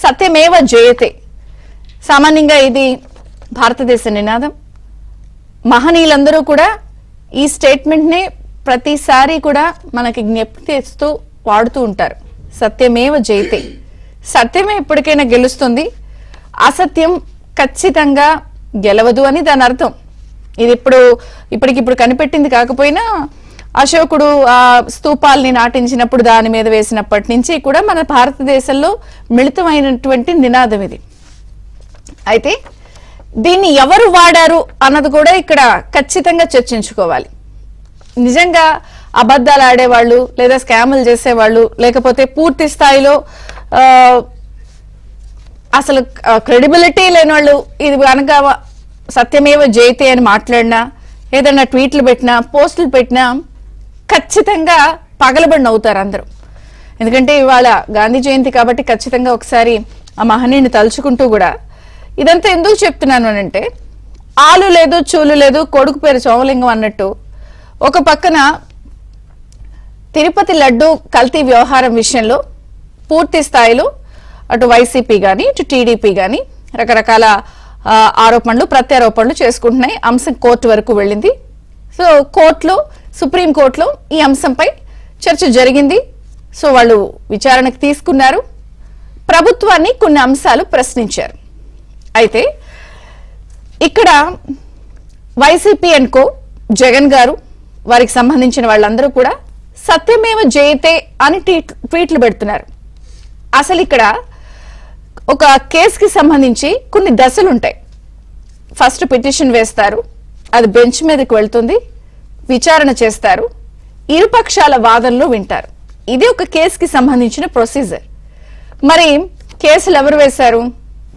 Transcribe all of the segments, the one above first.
సత్యమేవ జయతే. సామాన్యంగా ఇది భారతదేశ నినాదం. మహనీయులందరూ కూడా ఈ స్టేట్మెంట్ ని ప్రతిసారి కూడా మనకి జ్ఞప్తి చేస్తూ వాడుతూ ఉంటారు. సత్యమేవ జయతే, సత్యమే ఎప్పటికైనా గెలుస్తుంది, అసత్యం ఖచ్చితంగా గెలవదు అని దాని అర్థం. ఇది ఇప్పటికిప్పుడు కనిపెట్టింది కాకపోయినా అశోకుడు ఆ స్తూపాల్ని నాటించినప్పుడు దాని మీద వేసినప్పటి నుంచి కూడా మన భారతదేశంలో మిళితమైనటువంటి నినాదం ఇది. అయితే దీన్ని ఎవరు వాడారు అన్నది కూడా ఇక్కడ ఖచ్చితంగా చర్చించుకోవాలి. నిజంగా అబద్ధాలు ఆడేవాళ్ళు లేదా స్కాములు చేసేవాళ్ళు లేకపోతే పూర్తి స్థాయిలో అసలు క్రెడిబిలిటీ లేని వాళ్ళు ఇది కనుక సత్యమేవ జయతే అని మాట్లాడినా ఏదన్నా ట్వీట్లు పెట్టినా పోస్టులు పెట్టినా ఖచ్చితంగా పగలబడి నవ్వుతారు అందరూ. ఎందుకంటే ఇవాళ గాంధీ జయంతి కాబట్టి ఖచ్చితంగా ఒకసారి ఆ మహనీయుని తలుచుకుంటూ కూడా ఇదంతా ఎందుకు చెప్తున్నాను అనంటే, ఆలు లేదు చూలు లేదు కొడుకు పేరు సోమలింగం అన్నట్టు ఒక పక్కన తిరుపతి లడ్డు కల్తీ వ్యవహారం విషయంలో పూర్తి స్థాయిలో అటు వైసీపీ కానీ ఇటు టీడీపీ కానీ రకరకాల ఆరోపణలు ప్రత్యారోపణలు చేసుకుంటున్నాయి. అంశం కోర్టు వరకు వెళ్ళింది. సో కోర్టులో సుప్రీంకోర్టులో ఈ అంశంపై చర్చ జరిగింది. సో వాళ్ళు విచారణకు తీసుకున్నారు, ప్రభుత్వాన్ని కొన్ని అంశాలు ప్రశ్నించారు. అయితే ఇక్కడ వైసీపీ అండ్ కో జగన్ గారు వారికి సంబంధించిన వాళ్ళందరూ కూడా సత్యమేవ జయతే అని ట్వీట్లు పెడుతున్నారు. అసలు ఇక్కడ ఒక కేసుకి సంబంధించి కొన్ని దశలు ఉంటాయి. ఫస్ట్ పిటిషన్ వేస్తారు, అది బెంచ్ మీదకి వెళ్తుంది, విచారణ చేస్తారు, ఇరుపక్షాల వాదనలు వింటారు. ఇది ఒక కేసుకి సంబంధించిన ప్రొసీజర్. మరి కేసులు ఎవరు వేశారు?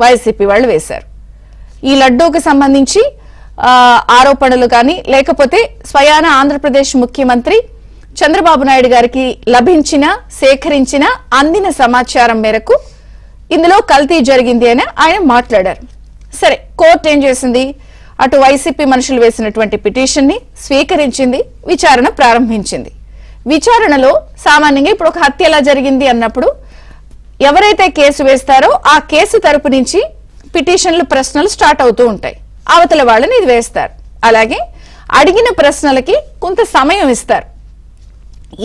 వైసీపీ వాళ్ళు వేశారు. ఈ లడ్డూకి సంబంధించి ఆరోపణలు కానీ లేకపోతే స్వయాన ఆంధ్రప్రదేశ్ ముఖ్యమంత్రి చంద్రబాబు నాయుడు గారికి లభించిన సేకరించిన అందిన సమాచారం మేరకు ఇందులో కల్తీ జరిగింది అని ఆయన మాట్లాడారు. సరే, కోర్టు ఏం చేసింది? అటు వైసీపీ మనుషులు వేసినటువంటి పిటిషన్ ని స్వీకరించింది, విచారణ ప్రారంభించింది. విచారణలో సామాన్యంగా ఇప్పుడు ఒక హత్య ఎలా జరిగింది అన్నప్పుడు ఎవరైతే కేసు వేస్తారో ఆ కేసు తరపు నుంచి పిటిషన్లు ప్రశ్నలు స్టార్ట్ అవుతూ ఉంటాయి. అవతల వాళ్ళని ఇది వేస్తారు. అలాగే అడిగిన ప్రశ్నలకి కొంత సమయం ఇస్తారు.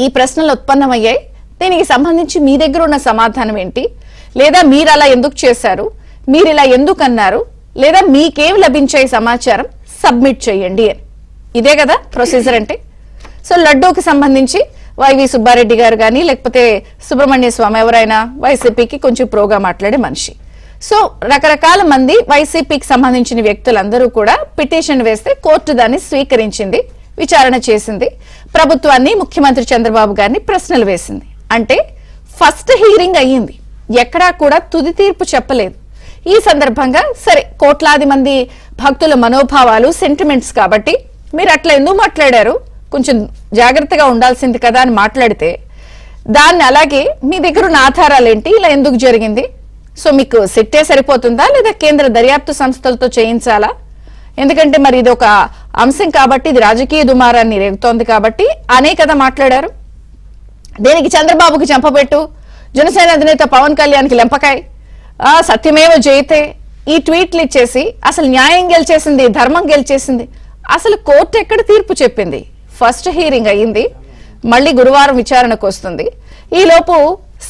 ఈ ప్రశ్నలు ఉత్పన్నమయ్యాయి, దీనికి సంబంధించి మీ దగ్గర ఉన్న సమాధానం ఏంటి, లేదా మీరు అలా ఎందుకు చేశారు, మీరు ఇలా ఎందుకు అన్నారు, లేదా మీకేం లభించే సమాచారం సబ్మిట్ చేయండి అని. ఇదే కదా ప్రొసీజర్ అంటే. సో లడ్డూకి సంబంధించి వైవి సుబ్బారెడ్డి గారు కానీ లేకపోతే సుబ్రహ్మణ్య స్వామి ఎవరైనా వైసీపీకి కొంచెం ప్రోగా మాట్లాడే మనిషి. సో రకరకాల మంది వైసీపీకి సంబంధించిన వ్యక్తులందరూ కూడా పిటిషన్ వేస్తే కోర్టు దాన్ని స్వీకరించింది, విచారణ చేసింది, ప్రభుత్వాన్ని ముఖ్యమంత్రి చంద్రబాబు గారిని ప్రశ్నలు వేసింది. అంటే ఫస్ట్ హీరింగ్ అయ్యింది, ఎక్కడా కూడా తుది తీర్పు చెప్పలేదు. ఈ సందర్భంగా సరే కోట్లాది మంది భక్తుల మనోభావాలు సెంటిమెంట్స్ కాబట్టి మీరు అట్లా ఎందుకు మాట్లాడారు, కొంచెం జాగ్రత్తగా ఉండాల్సింది కదా అని మాట్లాడితే దాన్ని అలాగే మీ దగ్గర ఉన్న ఆధారాలు ఏంటి, ఇలా ఎందుకు జరిగింది, సో మీకు సిట్టే సరిపోతుందా లేదా కేంద్ర దర్యాప్తు సంస్థలతో చేయించాలా? ఎందుకంటే మరి ఇది ఒక అంశం కాబట్టి ఇది రాజకీయ దుమారాన్ని రేగుతోంది కాబట్టి అనే కదా మాట్లాడారు. దేనికి చంద్రబాబుకి చెంపబెట్టు, జనసేన అధినేత పవన్ కళ్యాణ్కి లెంపకాయ, సత్యమేవ జయతే ఈ ట్వీట్లు ఇచ్చేసి అసలు న్యాయం గెలిచేసింది, ధర్మం గెలిచేసింది. అసలు కోర్టు ఎక్కడ తీర్పు చెప్పింది? ఫస్ట్ హీరింగ్ అయ్యింది, మళ్ళీ గురువారం విచారణకు వస్తుంది. ఈలోపు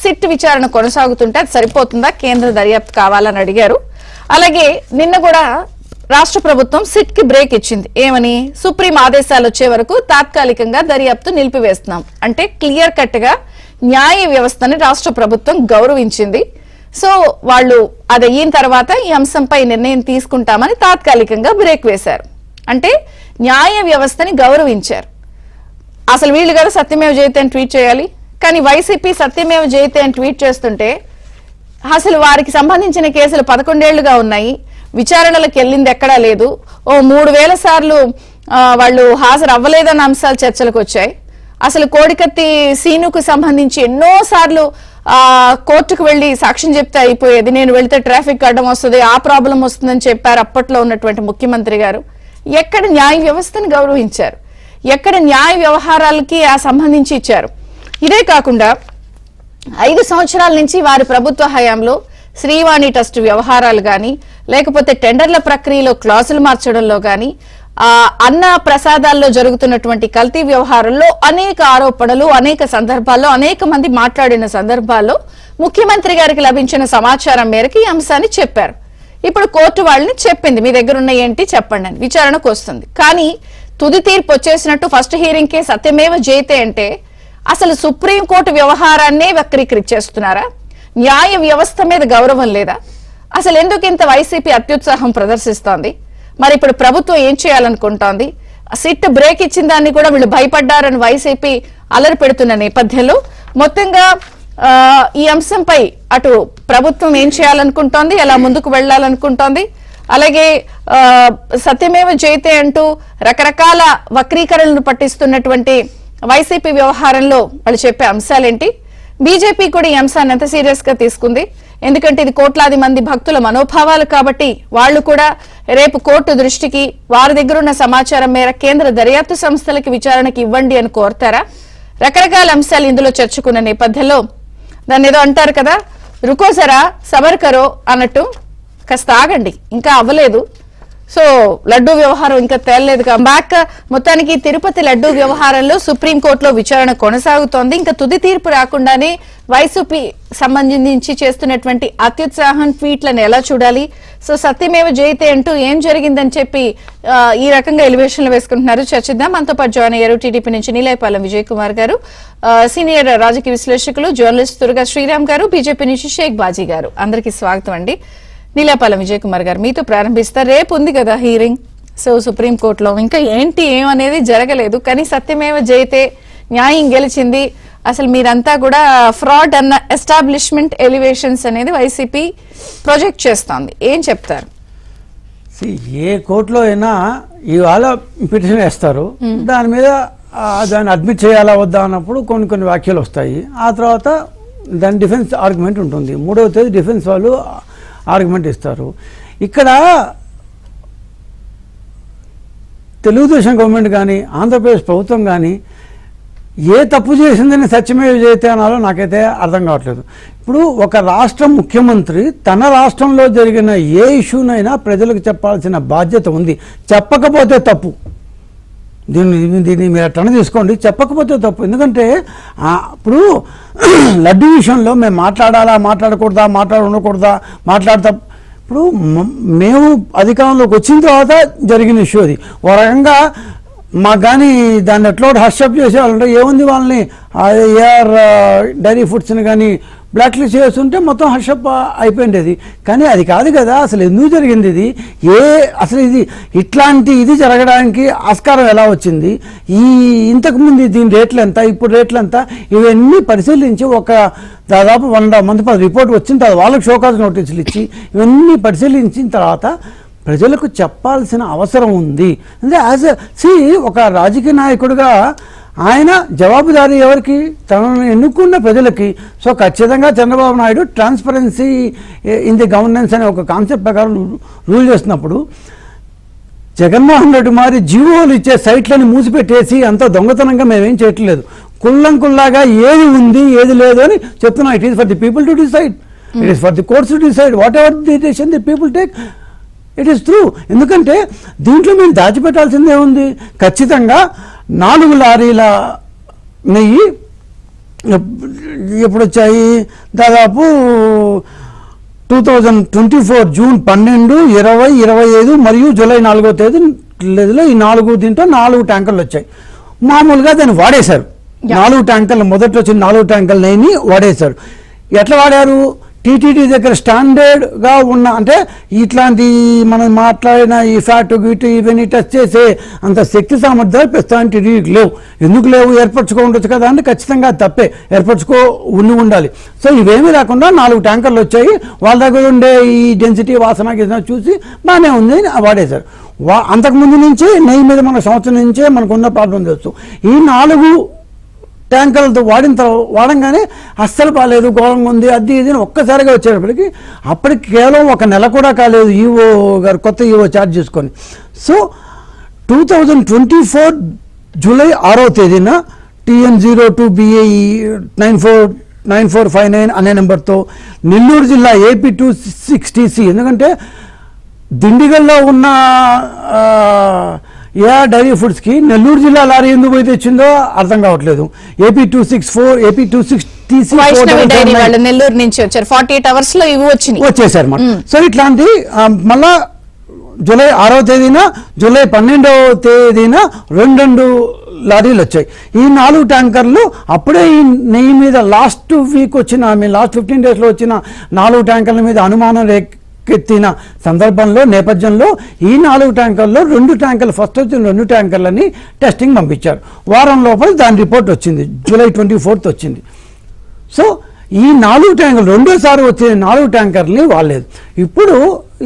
సిట్ విచారణ కొనసాగుతుంటే అది సరిపోతుందా, కేంద్ర దర్యాప్తు కావాలని అడిగారు. అలాగే నిన్న కూడా రాష్ట్ర ప్రభుత్వం సిట్ కి బ్రేక్ ఇచ్చింది. ఏమని? సుప్రీం ఆదేశాలు వచ్చే వరకు తాత్కాలికంగా దర్యాప్తు నిలిపివేస్తున్నాం అంటే క్లియర్ కట్ గా న్యాయ వ్యవస్థని రాష్ట్ర ప్రభుత్వం గౌరవించింది. సో వాళ్ళు అది అయిన తర్వాత ఈ అంశంపై నిర్ణయం తీసుకుంటామని తాత్కాలికంగా బ్రేక్ వేశారు. అంటే న్యాయ వ్యవస్థని గౌరవించారు. అసలు వీళ్ళు కదా సత్యమేవ జయతే అని ట్వీట్ చేయాలి, కానీ వైసీపీ సత్యమేవ జయతే అని ట్వీట్ చేస్తుంటే అసలు వారికి సంబంధించిన కేసులు 11 ఏళ్లుగా ఉన్నాయి, విచారణలకు వెళ్ళింది ఎక్కడా లేదు, ఓ 3000 సార్లు వాళ్ళు హాజరు అవ్వలేదన్న అంశాలు చర్చలకు వచ్చాయి. అసలు కోడికత్తి సీనుకు సంబంధించి ఎన్నో సార్లు కోర్టుకు వెళ్లి సాక్ష్యం చెప్తే అయిపోయేది, నేను వెళితే ట్రాఫిక్ అడ్డం వస్తుంది, ఆ ప్రాబ్లం వస్తుందని చెప్పారు అప్పట్లో ఉన్నటువంటి ముఖ్యమంత్రి గారు. ఎక్కడ న్యాయ వ్యవస్థను గౌరవించారు, ఎక్కడ న్యాయ వ్యవహారాలకి సంబంధించి ఇచ్చారు. ఇదే కాకుండా 5 సంవత్సరాల నుంచి వారి ప్రభుత్వ హయాంలో శ్రీవాణి ట్రస్ట్ వ్యవహారాలు గాని, లేకపోతే టెండర్ల ప్రక్రియలో క్లాసులు మార్చడంలో గాని, అన్న ప్రసాదాల్లో జరుగుతున్నటువంటి కల్తీ వ్యవహారంలో అనేక ఆరోపణలు, అనేక సందర్భాల్లో అనేక మంది మాట్లాడిన సందర్భాల్లో ముఖ్యమంత్రి గారికి లభించిన సమాచారం మేరకు ఈ అంశాన్ని చెప్పారు. ఇప్పుడు కోర్టు వాళ్ళని చెప్పింది మీ దగ్గర ఉన్న ఏంటి చెప్పండి అని, విచారణకు వస్తుంది. కానీ తుది తీర్పు వచ్చేసినట్టు ఫస్ట్ హియరింగ్ కే సత్యమేవ జయతే అంటే అసలు సుప్రీంకోర్టు వ్యవహారాన్నే వక్రీకరించేస్తున్నారా? న్యాయ వ్యవస్థ మీద గౌరవం లేదా? అసలు ఎందుకు ఇంత వైసీపీ అత్యుత్సాహం ప్రదర్శిస్తోంది? మరి ఇప్పుడు ప్రభుత్వం ఏం చేయాలనుకుంటోంది? సిట్ బ్రేక్ ఇచ్చిన దాన్ని కూడా వీళ్ళు భయపడ్డారని వైసీపీ అలరి పెడుతున్న నేపథ్యంలో మొత్తంగా ఈ అంశంపై అటు ప్రభుత్వం ఏం చేయాలనుకుంటోంది, ఎలా ముందుకు వెళ్లాలనుకుంటోంది, అలాగే సత్యమేవ జయతే అంటూ రకరకాల వక్రీకరణలు పట్టిస్తున్నటువంటి వైసీపీ వ్యవహారంలో వాళ్ళు చెప్పే అంశాలేంటి? బీజేపీ కూడా ఈ అంశాన్ని ఎంత సీరియస్ గా తీసుకుంది? ఎందుకంటే ఇది కోట్లాది మంది భక్తుల మనోభావాలు కాబట్టి వాళ్ళు కూడా రేపు కోర్టు దృష్టికి వారి దగ్గర ఉన్న సమాచారం మేర కేంద్ర దర్యాప్తు సంస్థలకి విచారణకి ఇవ్వండి అని కోరతారా? రకరకాల అంశాలు ఇందులో చర్చకున్న నేపథ్యంలో దాన్ని ఏదో అంటారు కదా, రుకోసరా సబర్ కరో అన్నట్టు కాస్త ఆగండి, ఇంకా అవ్వలేదు. సో లడ్డూ వ్యవహారం ఇంకా తేలలేదు. బ్యాక్ మొత్తానికి తిరుపతి లడ్డూ వ్యవహారంలో సుప్రీంకోర్టులో విచారణ కొనసాగుతోంది. ఇంకా తుది తీర్పు రాకుండానే వైసీపీ సంబంధించి చేస్తున్నటువంటి అత్యుత్సాహం ట్వీట్లను ఎలా చూడాలి? సో సత్యమేవ జయతే అంటూ ఏం జరిగిందని చెప్పి ఈ రకంగా ఎలివేషన్లు వేసుకుంటున్నారు. చర్చిద్దాం. మనతో పాటు జాయిన్ అయ్యారు టీడీపీ నుంచి నీలాయపాలెం విజయ్ కుమార్ గారు, సీనియర్ రాజకీయ విశ్లేషకులు జర్నలిస్ట్ దుర్గా శ్రీరామ్ గారు, బీజేపీ నుంచి షేక్ బాజీ గారు. అందరికీ స్వాగతం అండి. నీలాయపాలెం విజయ్ కుమార్ గారు, మీతో ప్రారంభిస్తారు. రేపు ఉంది కదా హీరింగ్, సో సుప్రీంకోర్టులో ఇంకా ఏంటి ఏమనేది జరగలేదు, కానీ సత్యమేవ జయతే న్యాయం గెలిచింది. అసలు మీరంతా కూడా ఫ్రాడ్ అన్న ఎస్టాబ్లిష్మెంట్ ఎలివేషన్స్ అనేది వైసీపీ ప్రొజెక్ట్ చేస్తోంది, ఏం చెప్తారు? ఏ కోర్టులో అయినా ఇవాళ పిటిషన్ వేస్తారు, దాని మీద దాన్ని అడ్మిట్ చేయాలా వద్దా అన్నప్పుడు కొన్ని వ్యాఖ్యలు వస్తాయి. ఆ తర్వాత దాని డిఫెన్స్ ఆర్గ్యుమెంట్ ఉంటుంది. 3వ తేదీ డిఫెన్స్ వాళ్ళు ఆర్గ్యుమెంట్ ఇస్తారు. ఇక్కడ తెలుగుదేశం గవర్నమెంట్ కానీ ఆంధ్రప్రదేశ్ ప్రభుత్వం కానీ ఏ తప్పు చేసిందని సత్యమేవ జయతే అనాలో నాకైతే అర్థం కావట్లేదు. ఇప్పుడు ఒక రాష్ట్ర ముఖ్యమంత్రి తన రాష్ట్రంలో జరిగిన ఏ ఇష్యూనైనా ప్రజలకు చెప్పాల్సిన బాధ్యత ఉంది. చెప్పకపోతే తప్పు. దీన్ని మీరు అట్లా తీసుకోండి, చెప్పకపోతే తప్పు. ఎందుకంటే ఇప్పుడు లడ్డు విషయంలో మేము మాట్లాడాలా, మాట్లాడకూడదా, ఉండకూడదా, మాట్లాడతా. ఇప్పుడు మేము అధికారంలోకి వచ్చిన తర్వాత జరిగిన ఇష్యూ అది. ఒక రకంగా మాకు కానీ దాన్ని ఎట్లా హర్షప్ చేసేవాళ్ళంటే ఏముంది, వాళ్ళని ఏఆర్ డైరీ ఫుడ్స్ని కానీ బ్లాక్ లిస్ట్ చేస్తుంటే మొత్తం హర్షప్ అయిపోయింది. కానీ అది కాదు కదా, అసలు ఎందుకు జరిగింది ఇది, అసలు ఇట్లాంటి ఇది జరగడానికి ఆస్కారం ఎలా వచ్చింది, ఇంతకుముందు దీని రేట్లు ఎంత, ఇప్పుడు రేట్లు ఎంత, ఇవన్నీ పరిశీలించి ఒక దాదాపు 100 మంది రిపోర్ట్ వచ్చిన తర్వాత వాళ్ళకి షోకాజ్ నోటీసులు ఇచ్చి ఇవన్నీ పరిశీలించిన తర్వాత ప్రజలకు చెప్పాల్సిన అవసరం ఉంది. అంటే ఒక రాజకీయ నాయకుడిగా ఆయన జవాబుదారీ ఎవరికి? తనను ఎన్నుకున్న ప్రజలకి. సో ఖచ్చితంగా Chandrababu Naidu transparency in the governance అనే ఒక కాన్సెప్ట్ ప్రకారం రూల్ చేస్తున్నప్పుడు జగన్మోహన్ రెడ్డి మారి జీవోలు ఇచ్చే సైట్లను మూసిపెట్టేసి అంత దొంగతనంగా మేమేం చేయట్లేదు. కుల్లాగా ఏది ఉంది ఏది లేదు అని చెప్తున్నాం. It is for the people to decide, it is for the courts to decide what ever the decision the people take. It is true. ఎందుకంటే దీంట్లో మేము దాచిపెట్టాల్సిందే ఉంది. ఖచ్చితంగా 4 లారీల నెయ్యి ఎప్పుడు వచ్చాయి? దాదాపు 2024 జూన్ 12, 20, 25 మరియు జూలై 4వ తేదీలో ఈ 4 ట్యాంకర్లు వచ్చాయి. మామూలుగా దాన్ని వాడేశారు. 4 ట్యాంకర్లు మొదట్లో వచ్చిన 4 ట్యాంకర్ల నెయ్యిని వాడేశారు. ఎట్లా వాడారు? టీటీడీ దగ్గర స్టాండర్డ్గా ఉన్న, అంటే ఇట్లాంటి మనం మాట్లాడిన ఈ ఫ్యాట్ గీటు ఇవన్నీ టెస్ట్ చేసే అంత శక్తి సామర్థ్యాలు ప్రస్తుతానికి టీటీడీకి లేవు. ఎందుకు లేవు? ఏర్పరచుకోవచ్చు కదా అంటే ఖచ్చితంగా తప్పే, ఉండాలి. సో ఇవేమీ రాకుండా 4 ట్యాంకర్లు వచ్చాయి. వాళ్ళ దగ్గర ఉండే ఈ డెన్సిటీ వాసన చూసి బాగానే ఉంది వాడేశారు. అంతకుముందు నుంచే నెయ్యి మీద మన సంవత్సరం నుంచే మనకున్న ప్రాబ్లం తెలుసు. ఈ 4 ట్యాంకర్లతో వాడంగానే అస్సలు బాగాలేదు, ఘోరంగా ఉంది, అది ఇది ఒక్కసారిగా వచ్చేటప్పటికి అప్పటికి కేవలం 1 నెల కూడా కాలేదు ఈవో గారు కొత్త ఈవో ఛార్జ్ చేసుకొని. సో 2024 జూలై 6వ తేదీన TN02BAE 94 9459 అనే నెంబర్తో నెల్లూరు జిల్లా AP 260C, ఎందుకంటే దిండిగల్లో ఉన్న ఏఆర్ డైరీ ఫుడ్స్కి నెల్లూరు జిల్లా లారీ ఎందుకు పోయి తెచ్చిందో అర్థం కావట్లేదు. AP 264 AP 260C Vaishnavi dairy వాళ్ళు నెల్లూరు నుంచి వచ్చారు. 48 hours లో ఇవి వచ్చేసారు అన్నమాట. సో ఇట్లాంటి మళ్ళా జూలై 6వ తేదీన, జూలై 12వ తేదీన రెండు లారీలు వచ్చాయి. ఈ 4 ట్యాంకర్లు అప్పుడే ఈ నెయ్యి మీద లాస్ట్ వీక్ వచ్చిన, లాస్ట్ 15 days లో వచ్చిన 4 ట్యాంకర్ల మీద అనుమానం రేకెత్తిన సందర్భంలో, నేపథ్యంలో ఈ 4 ట్యాంకర్లో 2 ట్యాంకర్లు, ఫస్ట్ వచ్చిన 2 ట్యాంకర్లని టెస్టింగ్ పంపించారు. వారం లోపల దాని రిపోర్ట్ వచ్చింది, జూలై 24th వచ్చింది. సో ఈ 4 ట్యాంకర్లు, రెండోసారి వచ్చిన 4 ట్యాంకర్ని వాడలేదు. ఇప్పుడు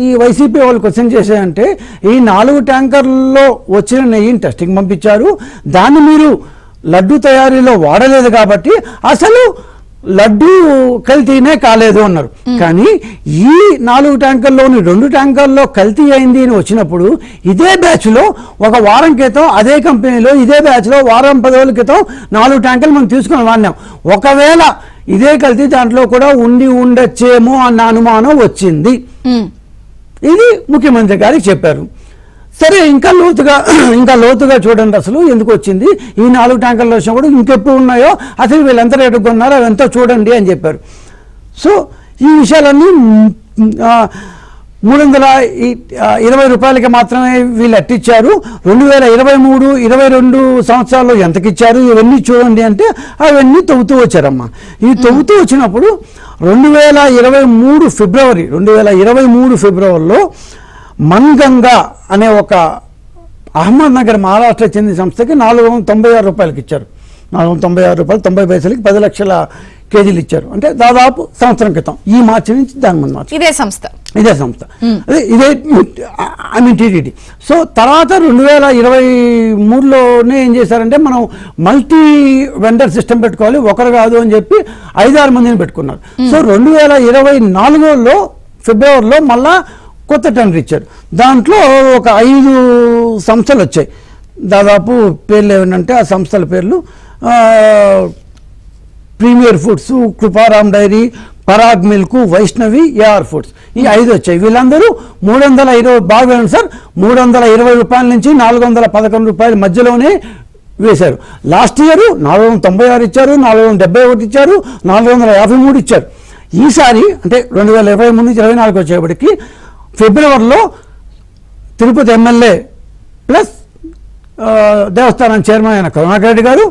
ఈ వైసీపీ వాళ్ళు క్వశ్చన్ చేశారంటే, ఈ 4 ట్యాంకర్లలో వచ్చిన నెయ్యిని టెస్టింగ్ పంపించారు, దాన్ని మీరు లడ్డు తయారీలో వాడలేదు కాబట్టి అసలు లడ్డు కల్తీనే కాలేదు అన్నారు. కానీ ఈ 4 ట్యాంకర్లోని 2 ట్యాంకర్లో కల్తీ అయింది అని వచ్చినప్పుడు, ఇదే బ్యాచ్లో ఒక వారం క్రితం అదే కంపెనీలో ఇదే బ్యాచ్లో వారం 10 రోజుల క్రితం 4 ట్యాంకర్లు మనం తీసుకుని వాడినాం. ఒకవేళ ఇదే కల్తీ దాంట్లో కూడా ఉండొచ్చేమో అన్న అనుమానం వచ్చింది. ఇది ముఖ్యమంత్రి గారికి చెప్పారు. సరే, ఇంకా లోతుగా చూడండి అసలు ఎందుకు వచ్చింది, ఈ 4 ట్యాంకర్లు వచ్చినా కూడా ఇంకెప్పుడు ఉన్నాయో, అసలు వీళ్ళు ఎంత రేటు కొన్నారో అవంతా చూడండి అని చెప్పారు. సో ఈ విషయాలన్నీ 320 రూపాయలకి మాత్రమే వీళ్ళు అట్టిచ్చారు. 2023-22 సంవత్సరాల్లో ఎంతకిచ్చారు ఇవన్నీ చూడండి అంటే అవన్నీ తవ్వుతూ వచ్చారమ్మా. ఈ తవ్వుతూ వచ్చినప్పుడు 2023 ఫిబ్రవరిలో మన్గంగా అనే ఒక అహ్మద్నగర్ మహారాష్ట్ర చెందిన సంస్థకి 496 రూపాయలకి ఇచ్చారు. 496 రూపాయలు 90 పైసలకి 10 లక్షల కేజీలు ఇచ్చారు. అంటే దాదాపు సంవత్సరం క్రితం, ఈ మార్చి నుంచి దాని ముందు మార్చి ఇదే సంస్థ ఇదే టీటీడీ. సో తర్వాత 2023లోనే ఏం చేశారంటే, మనం మల్టీ వెండర్ సిస్టమ్ పెట్టుకోవాలి, ఒకరు కాదు అని చెప్పి 5-6 మందిని పెట్టుకున్నారు. సో 2024లో ఫిబ్రవరిలో మళ్ళా కొత్త టెండర్ ఇచ్చారు. దాంట్లో ఒక 5 సంస్థలు వచ్చాయి. దాదాపు పేర్లు ఏమంటే, ఆ సంస్థల పేర్లు premier foods, Kriparam dairy, Parag milk, Vaishnavi, AR foods, ఈ 5 వచ్చాయి. వీళ్ళందరూ 320, బాగా వేయండి సార్, 320 రూపాయల నుంచి 411 రూపాయల మధ్యలోనే వేశారు. లాస్ట్ ఇయర్ 496 ఇచ్చారు, 471 ఇచ్చారు, 453 ఇచ్చారు. ఈసారి అంటే 2023 నుంచి 24 వచ్చేప్పటికి ఫిబ్రవరిలో తిరుపతి ఎమ్మెల్యే ప్లస్ దేవస్థానం చైర్మన్ అయిన కరుణాకర్ రెడ్డి గారు,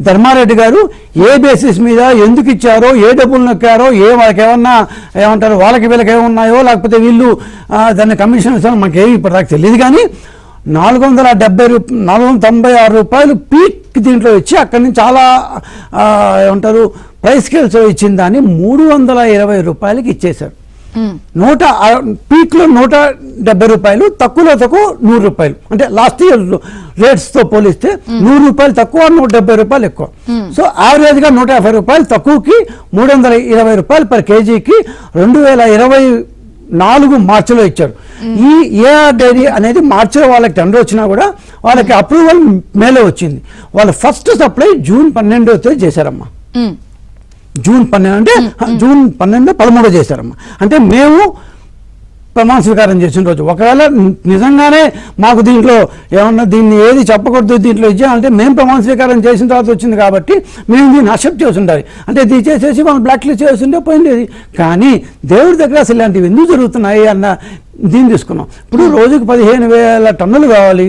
ధర్మారెడ్డి గారు ఏ బేసిస్ మీద ఎందుకు ఇచ్చారో, ఏ డబ్బులు నొక్కారో, వాళ్ళకి ఏమన్నా ఏమంటారు, వాళ్ళకి వీళ్ళకి ఏమున్నాయో, లేకపోతే వీళ్ళు దాన్ని కమిషన్ ఇస్తారో మనకేమి ఇప్పటిదాకా తెలియదు. కానీ 496 రూపాయలు పీక్ దీంట్లో ఇచ్చి అక్కడి నుంచి చాలా ఏమంటారు ప్రైస్ స్కేల్స్ ఇచ్చిన దాన్ని 320 రూపాయలకి ఇచ్చేశారు. పీక్లో 170 రూపాయలు, తక్కువలో తక్కువ 100 రూపాయలు. అంటే లాస్ట్ ఇయర్ రేట్స్తో పోలిస్తే 100 రూపాయలు తక్కువ, 170 రూపాయలు ఎక్కువ. సో యావరేజ్గా 150 రూపాయలు తక్కువకి 320 రూపాయలు పర్ కేజీకి 2024 మార్చిలో ఇచ్చారు. ఈ ఏఆర్ డైరీ అనేది మార్చిలో వాళ్ళకి టెండర్ వచ్చినా కూడా వాళ్ళకి అప్రూవల్ మేలో వచ్చింది. వాళ్ళ ఫస్ట్ సప్లై జూన్ 12వ చేశారమ్మా. జూన్ 12 అంటే జూన్ 13 చేశారమ్మా. అంటే మేము ప్రమాణ స్వీకారం చేసిన రోజు, ఒకవేళ నిజంగానే మాకు దీంట్లో ఏమన్నా దీన్ని ఏది చెప్పకూడదు దీంట్లో ఇచ్చామంటే, మేము ప్రమాణ స్వీకారం చేసిన తర్వాత వచ్చింది కాబట్టి మేము దీన్ని అక్సెప్ట్ చేసి ఉండాలి. అంటే ఇది చేసేసి మనం బ్లాక్ లిస్ట్ చేసి ఉంటే పోయింది. కానీ దేవుడి దగ్గర అసలు ఇలాంటివి ఎందుకు జరుగుతున్నాయి అన్న దీన్ని తీసుకున్నాం. ఇప్పుడు రోజుకు 15,000 టన్నులు కావాలి,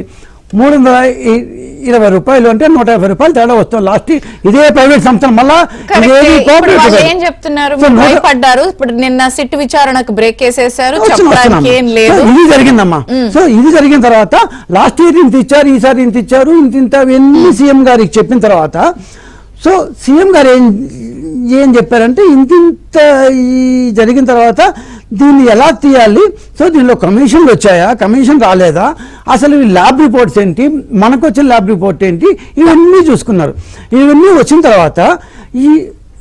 320 రూపాయలు అంటే 150 రూపాయలు తేడా వస్తుంది. లాస్ట్ ఇదే ప్రైవేట్ సంస్థలు మళ్ళా ఏం చెప్తున్నారు, భయపడ్డారు. ఇప్పుడు నిన్న సిట్ విచారణకు బ్రేక్ వేసేసారు, ఇది జరిగిందమ్మా. సో ఇది జరిగిన తర్వాత లాస్ట్ ఇయర్ ఇంత ఇచ్చారు, ఈసారి ఇంత ఇచ్చారు, ఇంత ఇవన్నీ సీఎం గారికి చెప్పిన తర్వాత, సో సీఎం గారు ఏం చెప్పారంటే, ఇంత జరిగిన తర్వాత దీన్ని ఎలా తీయాలి, సో దీనిలో కమిషన్లు వచ్చాయా, కమిషన్ రాలేదా, అసలు ఈ ల్యాబ్ రిపోర్ట్స్ ఏంటి, మనకు వచ్చిన ల్యాబ్ రిపోర్ట్ ఏంటి, ఇవన్నీ చూసుకున్నారు. ఇవన్నీ వచ్చిన తర్వాత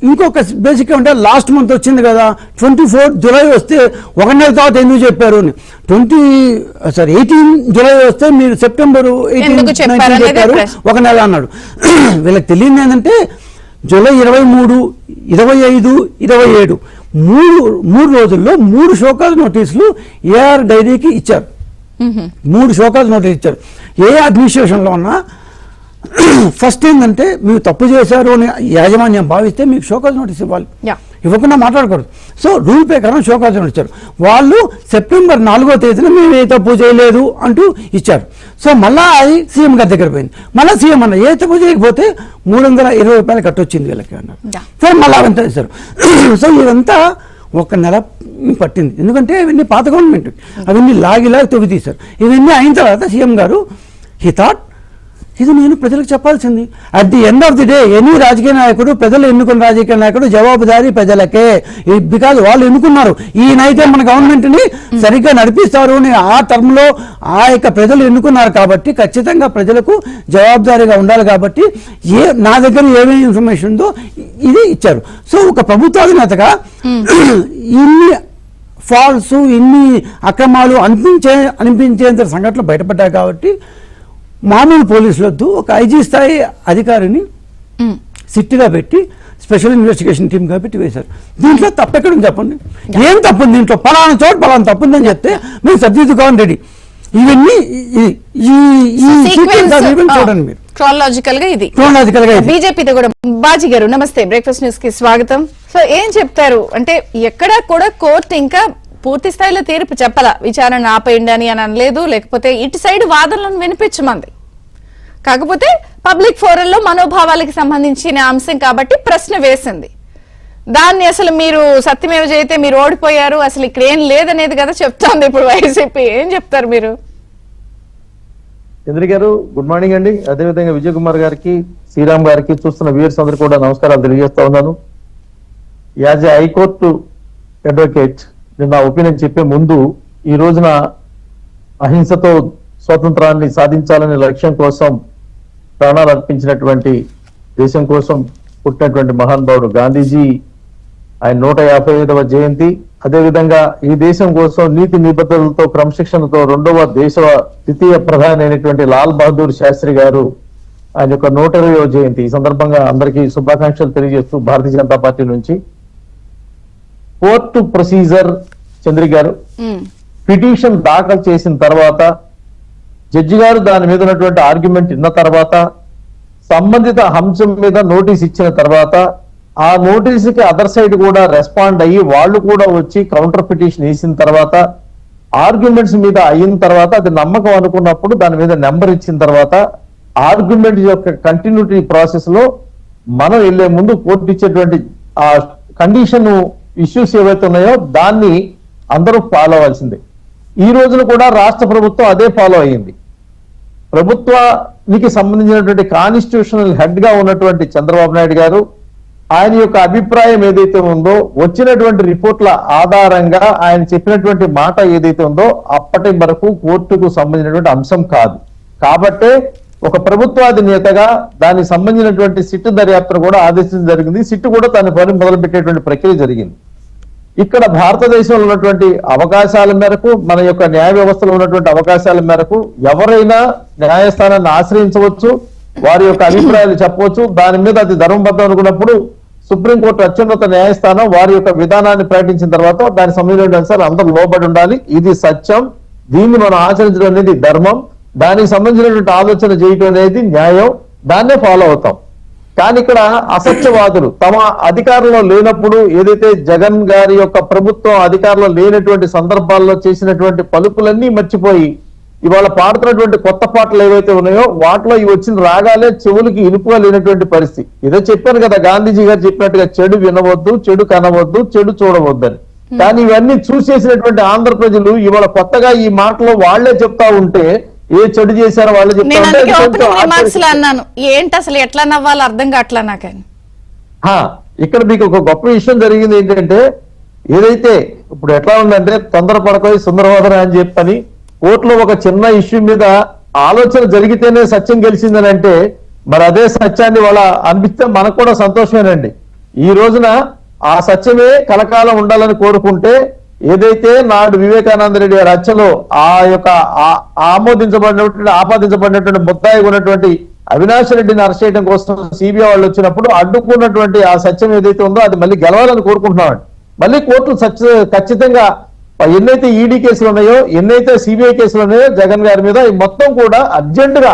ఇంకొక బేసిక్గా ఉంటే, లాస్ట్ మంత్ వచ్చింది కదా 24 జూలై వస్తే 1 నెల తర్వాత ఎందుకు చెప్పారు అని, 18 జూలై వస్తే మీరు సెప్టెంబర్ 18 చెప్పారు 1 నెల అన్నాడు. వీళ్ళకి తెలియదు ఏంటంటే, జూలై 23, 25, 27 మూడు రోజుల్లో 3 షోకాజ్ నోటీసులు ఏఆర్ డైరీకి ఇచ్చారు. 3 షోకాజ్ నోటీస్ ఇచ్చారు. ఏ అడ్మినిస్ట్రేషన్లో ఉన్నా ఫస్ట్ ఏంటంటే మీరు తప్పు చేశారు అని యాజమాన్యం భావిస్తే మీకు షోకాజ్ నోటీస్ ఇవ్వాలి, ఇవ్వకుండా మాట్లాడకూడదు. సో రూల్ ప్రకారం షోకాజ్ నోటీస్ ఇచ్చారు. వాళ్ళు సెప్టెంబర్ 4వ తేదీన మేము ఏ తప్పు చేయలేదు అంటూ ఇచ్చారు. సో మళ్ళా అది సీఎం గారి దగ్గర పోయింది. మళ్ళీ సీఎం అన్న ఏ తప్పు చేయకపోతే 320 రూపాయలు కట్టొచ్చింది వీళ్ళకి అన్నారు. సరే మళ్ళీ అవంతా ఇస్తారు. సో ఇదంతా 1 నెల పట్టింది. ఎందుకంటే ఇవన్నీ పాత గవర్నమెంట్, అవన్నీ లాగి తొగి తీశారు. ఇవన్నీ అయిన తర్వాత సీఎం గారు హీ థాట్ ఇది నేను ప్రజలకు చెప్పాల్సింది. At the end of the day any రాజకీయ నాయకుడు, ప్రజలు ఎన్నుకున్న రాజకీయ నాయకుడు జవాబుదారీ ప్రజలకే. బికాజ్ వాళ్ళు ఎన్నుకున్నారు, ఈయనైతే మన గవర్నమెంట్ని సరిగ్గా నడిపిస్తారు అని ఆ టర్మ్లో ఆ యొక్క ప్రజలు ఎన్నుకున్నారు కాబట్టి ఖచ్చితంగా ప్రజలకు జవాబుదారీగా ఉండాలి. కాబట్టి నా దగ్గర ఏమేమి ఇన్ఫర్మేషన్ ఉందో ఇది ఇచ్చారు. సో ఒక ప్రభుత్వాధినేతగా ఇన్ని ఫాల్స్, ఇన్ని అక్రమాలు అనిపించేంత సంఘటనలు బయటపడ్డాయి కాబట్టి మామూలు పోలీసులొద్దు, ఒక ఐజీ స్థాయి అధికారిని సిట్గా పెట్టి స్పెషల్ ఇన్వెస్టిగేషన్ టీమ్గా పెట్టి వేశారు. దీంట్లో తప్పెక్కడుంది చెప్పండి? ఏం తప్పుంది దీంట్లో? పలానా చోట పలానా తప్పుందని చెప్తే మేము సర్దిద్దుకోవాలి రెడీ. ఇవన్నీ చూడండి మీరు క్రానలాజికల్ గా ఇది బీజేపీతో కూడా. బాజీ గారు నమస్తే, బ్రేక్ఫాస్ట్ న్యూస్ కి స్వాగతం. సో ఏం చెప్తారు అంటే ఎక్కడా కూడా కోర్టు ఇంకా పూర్తి స్థాయిలో తీర్పు చెప్పాల, విచారణ ఆపేయండి అని అనలేదు, లేకపోతే ఇటు సైడ్ వాదనలను వినిపించమంది. కాకపోతే పబ్లిక్ ఫోరంలో మనోభావాలకు సంబంధించిన అంశం కాబట్టి ప్రశ్న వేసింది. దాన్ని అసలు మీరు సత్యమేవ జయితే మీరు ఓడిపోయారు, అసలు ఇక్కడ ఏం లేదనేది కదా చెప్తోంది ఇప్పుడు వైసీపీ. ఏం చెప్తారు మీరు? చంద్రి గారు గుడ్ మార్నింగ్ అండి. అదేవిధంగా విజయ్ కుమార్ గారికి, శ్రీరామ్ గారికి, చూస్తున్న వ్యూవర్స్ అందరూ కూడా నమస్కారాలు తెలియజేస్తా ఉన్నాను. యాజ్ ఏ హైకోర్టు అడ్వకేట్ నా ఒపీనియన్ చెప్పే ముందు, ఈ రోజున అహింసతో స్వాతంత్రాన్ని సాధించాలనే లక్ష్యం కోసం ప్రాణాలు అర్పించినటువంటి, దేశం కోసం పుట్టినటువంటి మహానుభావుడు గాంధీజీ ఆయన 155వ జయంతి. అదేవిధంగా ఈ దేశం కోసం నీతి నిబద్ధతలతో క్రమశిక్షణతో ద్వితీయ ప్రధాని అయినటువంటి లాల్ బహదూర్ శాస్త్రి గారు ఆయన యొక్క 120వ జయంతి. ఈ సందర్భంగా అందరికీ శుభాకాంక్షలు తెలియజేస్తూ భారతీయ జనతా పార్టీ నుంచి కోర్టు ప్రొసీజర్ చంద్రి గారు పిటిషన్ దాఖలు చేసిన తర్వాత జడ్జి గారు దాని మీద ఉన్నటువంటి ఆర్గ్యుమెంట్ విన్న తర్వాత సంబంధిత అంశం మీద నోటీస్ ఇచ్చిన తర్వాత ఆ నోటీసుకి అదర్ సైడ్ కూడా రెస్పాండ్ అయ్యి వాళ్ళు కూడా వచ్చి కౌంటర్ పిటిషన్ వేసిన తర్వాత ఆర్గ్యుమెంట్స్ మీద అయిన తర్వాత అది నమ్మకం అనుకున్నప్పుడు దాని మీద నెంబర్ ఇచ్చిన తర్వాత ఆర్గ్యుమెంట్ యొక్క కంటిన్యూటీ ప్రాసెస్ లో మనం వెళ్లే ముందు కోర్టు ఇచ్చేటువంటి ఆ కండిషన్ ఇష్యూస్ ఏవైతే ఉన్నాయో దాన్ని అందరూ ఫాలో అవ్వాల్సిందే. ఈ రోజున కూడా రాష్ట్ర ప్రభుత్వం అదే ఫాలో అయ్యింది. ప్రభుత్వానికి సంబంధించినటువంటి కాన్స్టిట్యూషనల్ హెడ్ గా ఉన్నటువంటి చంద్రబాబు నాయుడు గారు ఆయన యొక్క అభిప్రాయం ఏదైతే ఉందో, వచ్చినటువంటి రిపోర్ట్ల ఆధారంగా ఆయన చెప్పినటువంటి మాట ఏదైతే ఉందో అప్పటి వరకు కోర్టుకు సంబంధించినటువంటి అంశం కాదు. కాబట్టే ఒక ప్రభుత్వాధినేతగా దానికి సంబంధించినటువంటి సిట్టు దర్యాప్తును కూడా ఆదేశించడం జరిగింది. సిట్టు కూడా తన పని మొదలుపెట్టేటువంటి ప్రక్రియ జరిగింది. ఇక్కడ భారతదేశంలో ఉన్నటువంటి అవకాశాల మేరకు, మన యొక్క న్యాయ వ్యవస్థలో ఉన్నటువంటి అవకాశాల మేరకు ఎవరైనా న్యాయస్థానాన్ని ఆశ్రయించవచ్చు, వారి యొక్క అభిప్రాయాలు చెప్పవచ్చు. దాని మీద అది ధర్మబద్ధం అనుకున్నప్పుడు సుప్రీంకోర్టు అత్యున్నత న్యాయస్థానం వారి యొక్క విధానాన్ని ప్రకటించిన తర్వాత దానికి సంబంధించిన అంశాలు అందరూ లోబడి ఉండాలి. ఇది సత్యం, దీన్ని మనం ఆచరించడం అనేది ధర్మం, దానికి సంబంధించినటువంటి ఆలోచన చేయటం అనేది న్యాయం, దాన్నే ఫాలో అవుతాం. కానీ ఇక్కడ అసత్యవాదులు తమ అధికారంలో లేనప్పుడు, ఏదైతే జగన్ గారి యొక్క ప్రభుత్వం అధికారంలో లేనటువంటి సందర్భాల్లో చేసినటువంటి పలుకులన్నీ మర్చిపోయి ఇవాళ పాడుతున్నటువంటి కొత్త పాటలు ఏవైతే ఉన్నాయో వాటిలో ఇవి వచ్చిన రాగాలే చెవులకి ఇనుపుగా లేనటువంటి పరిస్థితి. ఏదో చెప్పాను కదా, గాంధీజీ గారు చెప్పినట్టుగా చెడు వినవద్దు, చెడు కనవద్దు, చెడు చూడవద్దని. కానీ ఇవన్నీ చూసేసినటువంటి ఆంధ్ర ప్రజలు ఇవాళ కొత్తగా ఈ మాటలు వాళ్లే చెప్తా ఉంటే ఏ చెడు చేశారో వాళ్ళు అన్నాను. ఏంటి అసలు ఎట్లా నవ్వాలో అర్థం కావట్లా నాకని. ఇక్కడ మీకు ఒక గొప్ప విషయం జరిగింది ఏంటంటే, ఏదైతే ఇప్పుడు ఎట్లా ఉందంటే తొందరపడకోయి సుందరవదన అని చెప్పని కోర్టులో ఒక చిన్న ఇష్యూ మీద ఆలోచన జరిగితేనే సత్యం గెలిచిందని అంటే, మరి అదే సత్యాన్ని వాళ్ళ అనిపిస్తే మనకు కూడా సంతోషమేనండి. ఈ రోజున ఆ సత్యమే కలకాలం ఉండాలని కోరుకుంటే, ఏదైతే నాడు వివేకానంద రెడ్డి గారి హత్యలో ఆ యొక్క ఆపాదించబడినటువంటి ముద్దాయి ఉన్నటువంటి అవినాష్ రెడ్డిని అరెస్ట్ చేయడం కోసం సిబిఐ వాళ్ళు వచ్చినప్పుడు అడ్డుకున్నటువంటి ఆ సత్యం ఏదైతే ఉందో అది మళ్ళీ గెలవాలని కోరుకుంటున్నామండి. మళ్ళీ కోర్టులు ఖచ్చితంగా ఎన్నైతే ఈడీ కేసులు ఉన్నాయో, ఎన్నైతే సిబిఐ కేసులు ఉన్నాయో జగన్ గారి మీద ఈ మొత్తం కూడా అర్జెంట్ గా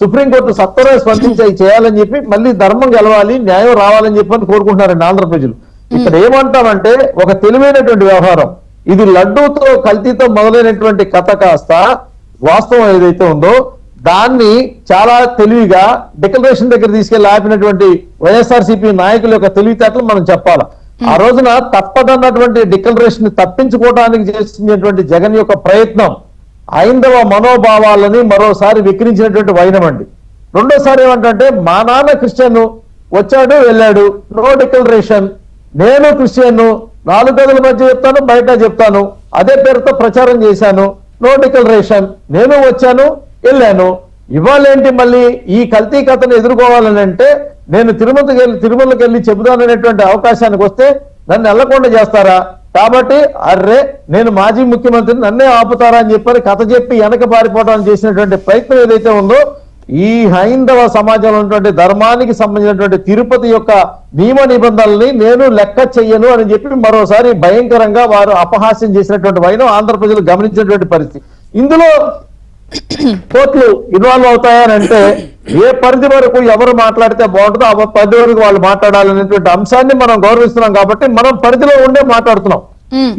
సుప్రీంకోర్టు సత్వరంగా స్పందించి చేయాలని చెప్పి మళ్ళీ ధర్మం గెలవాలి, న్యాయం రావాలని చెప్పని కోరుకుంటున్నారండి ఆంధ్ర ప్రజలు. ఇక్కడ ఏమంటామంటే ఒక తెలివైనటువంటి వ్యవహారం ఇది లడ్డూతో కల్తీతో మొదలైనటువంటి కథ కాస్త వాస్తవం ఏదైతే ఉందో దాన్ని చాలా తెలివిగా డిక్లరేషన్ దగ్గర తీసుకెళ్లి ఆపినటువంటి వైఎస్ఆర్సీపీ నాయకుల యొక్క తెలివితేటలు మనం చెప్పాలి. ఆ రోజున తప్పదన్నటువంటి డిక్లరేషన్ తప్పించుకోవడానికి చేసినటువంటి జగన్ యొక్క ప్రయత్నం హైందవ మనోభావాలని మరోసారి విక్రించినటువంటి వైనం అండి. రెండోసారి ఏమంటే మా నాన్న క్రిస్టియన్ వచ్చాడు వెళ్ళాడు, నో డిక్లరేషన్. నేను క్రిస్టియన్, 4 గదుల మధ్య చెప్తాను, బయట చెప్తాను, అదే పేరుతో ప్రచారం చేశాను, నో డిక్లరేషన్. నేను వచ్చాను వెళ్ళాను. ఇవాళేంటి మళ్ళీ ఈ కల్తీ కథను ఎదుర్కోవాలని అంటే నేను తిరుమలకి వెళ్ళి చెబుతాననేటువంటి అవకాశానికి వస్తే నన్ను వెళ్లకుండా చేస్తారా? కాబట్టి అర్రే నేను మాజీ ముఖ్యమంత్రిని నన్నే ఆపుతారా అని చెప్పని కథ చెప్పి వెనక పారిపోవడానికి చేసినటువంటి ప్రయత్నం ఏదైతే ఉందో ఈ హైందవ సమాజంలో ఉన్నటువంటి ధర్మానికి సంబంధించినటువంటి తిరుపతి యొక్క నియమ నిబంధనల్ని నేను లెక్క చెయ్యను అని చెప్పి మరోసారి భయంకరంగా వారు అపహాస్యం చేసినటువంటి వైనం ఆంధ్ర ప్రజలు గమనించినటువంటి పరిస్థితి. ఇందులో కోర్టులు ఇన్వాల్వ్ అవుతాయనంటే ఏ పరిధి వరకు ఎవరు మాట్లాడితే బాగుంటుందో ఆ పరిధి వరకు వాళ్ళు మాట్లాడాలనేటువంటి అంశాన్ని మనం గౌరవిస్తున్నాం కాబట్టి మనం పరిధిలో ఉండే మాట్లాడుతున్నాం.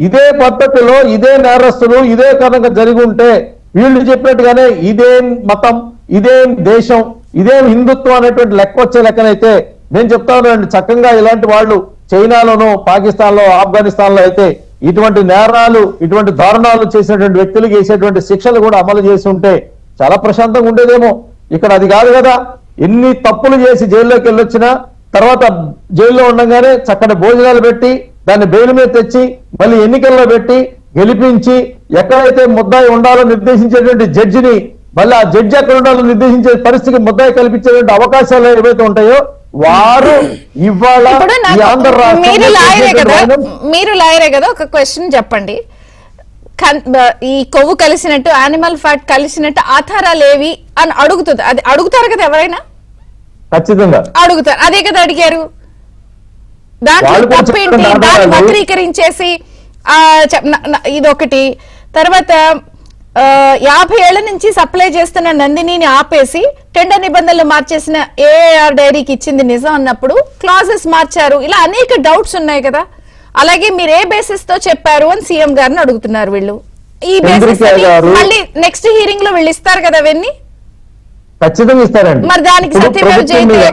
ఇదే పద్ధతిలో ఇదే నేరస్తులు ఇదే కనుక జరిగి ఉంటే వీళ్ళు చెప్పినట్టుగానే ఇదేం మతం, ఇదేం దేశం, ఇదేం హిందుత్వం అనేటువంటి లెక్క వచ్చే లెక్కనైతే నేను చెప్తా ఉన్నానండి. చక్కగా ఇలాంటి వాళ్ళు చైనాలోనూ, పాకిస్తాన్ లో, ఆఫ్ఘనిస్తాన్ లో అయితే ఇటువంటి నేరాలు, ఇటువంటి దారుణాలు చేసినటువంటి వ్యక్తులకు వేసేటువంటి శిక్షలు కూడా అమలు చేసి ఉంటే చాలా ప్రశాంతంగా ఉండేదేమో. ఇక్కడ అది కాదు కదా. ఎన్ని తప్పులు చేసి జైల్లోకి వెళ్ళొచ్చినా తర్వాత జైల్లో ఉండగానే చక్కటి భోజనాలు పెట్టి దాన్ని బెయిల్ మీద తెచ్చి మళ్ళీ ఎన్నికల్లో పెట్టి గెలిపించి ఎక్కడైతే ముద్దాయి ఉండాలో నిర్దేశించేటువంటి జడ్జిని మళ్ళీ ఆ జడ్జి ఎక్కడ ఉండాలో నిర్దేశించే పరిస్థితికి ముద్దాయి కల్పించేటువంటి అవకాశాలు ఏవైతే ఉంటాయో వారు ఇవాళ మీరు లాయరే కదా, ఒక క్వశ్చన్ చెప్పండి. ఈ కొవ్వు కలిసినట్టు, యానిమల్ ఫ్యాట్ కలిసినట్టు ఆధారాలు ఏవి అని అడుగుతుంది. అది అడుగుతారు కదా ఎవరైనా? ఖచ్చితంగా అడుగుతారు. అదే కదా అడిగారు. దాంట్లో తప్పేంటి? దాన్ని వక్రీకరించేసి ఇదొకటి. తర్వాత 50 ఏళ్ల నుంచి సప్లై చేస్తున్న నందినిని ఆపేసి టెండర్ నిబంధనలు మార్చేసిన ఏఆర్ డైరీకి ఇచ్చింది నిజం అన్నప్పుడు క్లాజెస్ మార్చారు. ఇలా అనేక డౌట్స్ ఉన్నాయి కదా. అలాగే మీరు ఏ బేసిస్ తో చెప్పారు అని సీఎం గారిని అడుగుతున్నారు వీళ్ళు. ఈ బేసిస్ మళ్ళీ నెక్స్ట్ హీరింగ్ లో వీళ్ళు ఇస్తారు కదా అవన్నీ. ఖచ్చితంగా ఇస్తారండి. మరి దానికి సత్యమేవ జయతే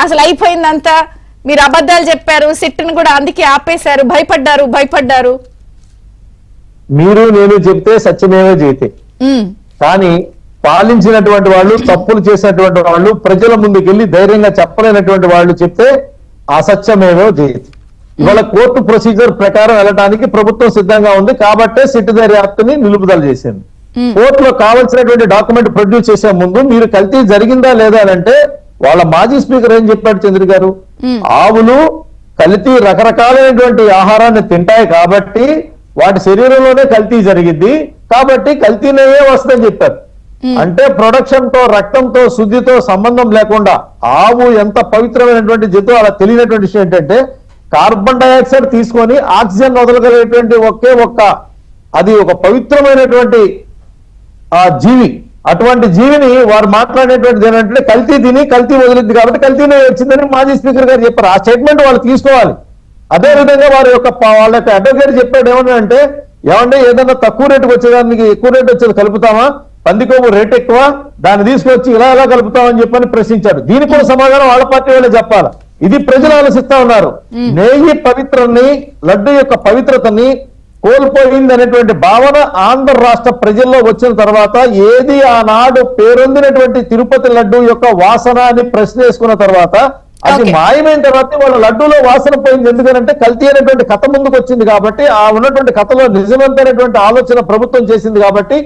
అసలు అయిపోయిందంతా. మీరు అబద్ధాలు చెప్పారు, సిట్టును కూడా అందుకే ఆపేశారు, భయపడ్డారు. మీరు నేను చెప్తే సత్యమేవ జయతే. కానీ పాలించినటువంటి వాళ్ళు, తప్పులు చేసినటువంటి వాళ్ళు, ప్రజల ముందుకెళ్లి ధైర్యంగా చెప్పలేనటువంటి వాళ్ళు చెప్తే అసత్యమేవో జయతే. ఇవాళ కోర్టు ప్రొసీజర్ ప్రకారం వెళ్ళడానికి ప్రభుత్వం సిద్ధంగా ఉంది కాబట్టే సిట్ దర్యాప్తుని నిలుపుదల చేసింది. కోర్టులో కావాల్సినటువంటి డాక్యుమెంట్ ప్రొడ్యూస్ చేసే ముందు మీరు కల్తీ జరిగిందా లేదా అని అంటే వాళ్ళ మాజీ స్పీకర్ ఏం చెప్పాడు చంద్ర గారు, ఆవులు కల్తీ రకరకాలైనటువంటి ఆహారాన్ని తింటాయి కాబట్టి వాటి శరీరంలోనే కల్తీ జరిగింది కాబట్టి కల్తీనయ్యే వస్తుందని చెప్పారు. అంటే ప్రొడక్షన్ తో, రక్తంతో, శుద్ధితో సంబంధం లేకుండా ఆవు ఎంత పవిత్రమైనటువంటి జంతువు అలా తెలియనటువంటి విషయం ఏంటంటే కార్బన్ డైఆక్సైడ్ తీసుకొని ఆక్సిజన్ వదలగలిగేటువంటి అది ఒక పవిత్రమైనటువంటి జీవి. అటువంటి జీవిని వారు మాట్లాడేటువంటిది ఏంటంటే కల్తీ తిని కల్తీ వదిలింది కాబట్టి కల్తీనే వచ్చిందని మాజీ స్పీకర్ గారు చెప్పారు. ఆ స్టేట్మెంట్ వాళ్ళు తీసుకోవాలి. అదే విధంగా వాళ్ళ యొక్క అడ్వకేట్ చెప్పాడు ఏమన్నా ఏమంటే ఏదన్నా తక్కువ రేటుకు వచ్చేదానికి ఎక్కువ రేటు వచ్చేది కలుపుతామా, పందికొవ్వు రేట్ ఎక్కువ, దాన్ని తీసుకొచ్చి ఇలా కలుపుతామని చెప్పని ప్రశ్నించాడు. దీనికి కూడా సమాధానం వాళ్ళ పార్టీ వాళ్ళే చెప్పాలి. ఇది ప్రజలు ఆలోచిస్తా ఉన్నారు. నెయ్యి పవిత్రని, లడ్డు యొక్క పవిత్రతని కోల్పోయింది అనేటువంటి భావన ఆంధ్ర రాష్ట్ర ప్రజల్లో వచ్చిన తర్వాత ఏది ఆనాడు పేరొందినటువంటి తిరుపతి లడ్డు యొక్క వాసన అని ప్రశ్న వేసుకున్న తర్వాత అది మాయమైన తర్వాత వాళ్ళ లడ్డూలో వాసన పోయింది. ఎందుకంటే కల్తీ అనేటువంటి కథ ముందుకు వచ్చింది కాబట్టి ఆ ఉన్నటువంటి కథలో నిజమంతైనటువంటి ఆలోచన ప్రభుత్వం చేసింది కాబట్టి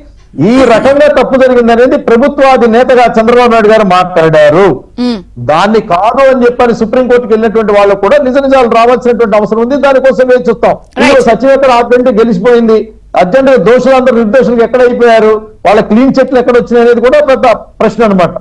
ఈ రకంగా తప్పు జరిగింది అనేది ప్రభుత్వాది నేతగా చంద్రబాబు నాయుడు గారు మాట్లాడారు. దాన్ని కాదు అని చెప్పని సుప్రీంకోర్టుకి వెళ్ళినటువంటి వాళ్ళు కూడా నిజాలు రావాల్సినటువంటి అవసరం ఉంది. దానికోసం వేచి చూస్తాం. సచివేతర ఆర్డెంట్ గెలిచిపోయింది. అర్జెంట్ దోషులందరూ నిర్దోషులకు ఎక్కడ అయిపోయారు, వాళ్ళ క్లీన్ చెట్లు ఎక్కడ వచ్చినాయి అనేది కూడా పెద్ద ప్రశ్న అనమాట.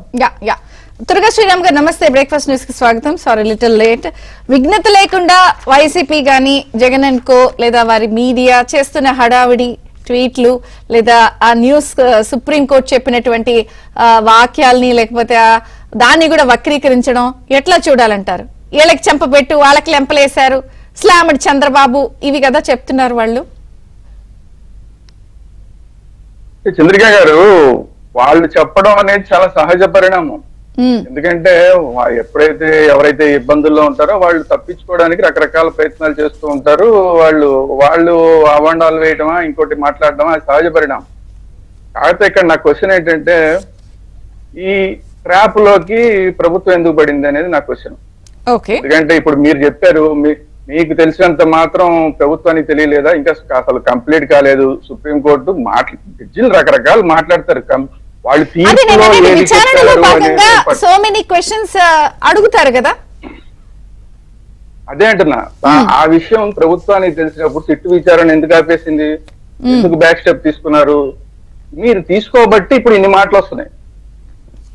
తురగా శ్రీరామ్ గారు నమస్తే, బ్రేక్ఫాస్ట్ న్యూస్ కి స్వాగతం. Sorry little late. విఘ్నత లేకుండా వైసీపీ గాని జగన్ అండ్ కో లేదా వారి మీడియా చేస్తున్న హడావిడి ట్వీట్లు లేదా ఆ న్యూస్ సుప్రీంకోర్టు చెప్పినటువంటి వాక్యాల్ని లేకపోతే దాన్ని కూడా వక్రీకరించడం ఎట్లా చూడాలంటారు? వీళ్ళకి చెంపపెట్టు వాళ్ళకి లెంపలేశారు, స్లామడ్ చంద్రబాబు, ఇవి కదా చెప్తున్నారు వాళ్ళు. చంద్రిక గారు వాళ్ళు చెప్పడం అనేది చాలా సహజ పరిణామం. ఎందుకంటే ఎప్పుడైతే ఎవరైతే ఇబ్బందుల్లో ఉంటారో వాళ్ళు తప్పించుకోవడానికి రకరకాల ప్రయత్నాలు చేస్తూ ఉంటారు. వాళ్ళు అవాండాలు వేయటమా ఇంకోటి మాట్లాడటమా అది సహజ పరిణామం. కాకపోతే ఇక్కడ నా క్వశ్చన్ ఏంటంటే ఈ ట్రాప్ లోకి ప్రభుత్వం ఎందుకు పడింది అనేది నా క్వశ్చన్. ఎందుకంటే ఇప్పుడు మీరు చెప్పారు మీకు తెలిసినంత మాత్రం ప్రభుత్వానికి తెలియలేదా? ఇంకా అసలు కంప్లీట్ కాలేదు. సుప్రీంకోర్టు జడ్జిలు రకరకాలు మాట్లాడతారు. వాళ్ళు సో మెనీ క్వశ్చన్స్ అడుగుతారు కదా. అదే అంటున్నా, ఆ విషయం ప్రభుత్వానికి తెలిసినప్పుడు సిట్టు విచారణ ఎందుకు ఆపేసింది? ఎందుకు బ్యాక్ స్టెప్ తీసుకున్నారు? మీరు తీసుకోబట్టి ఇప్పుడు ఇన్ని మాటలు వస్తున్నాయి.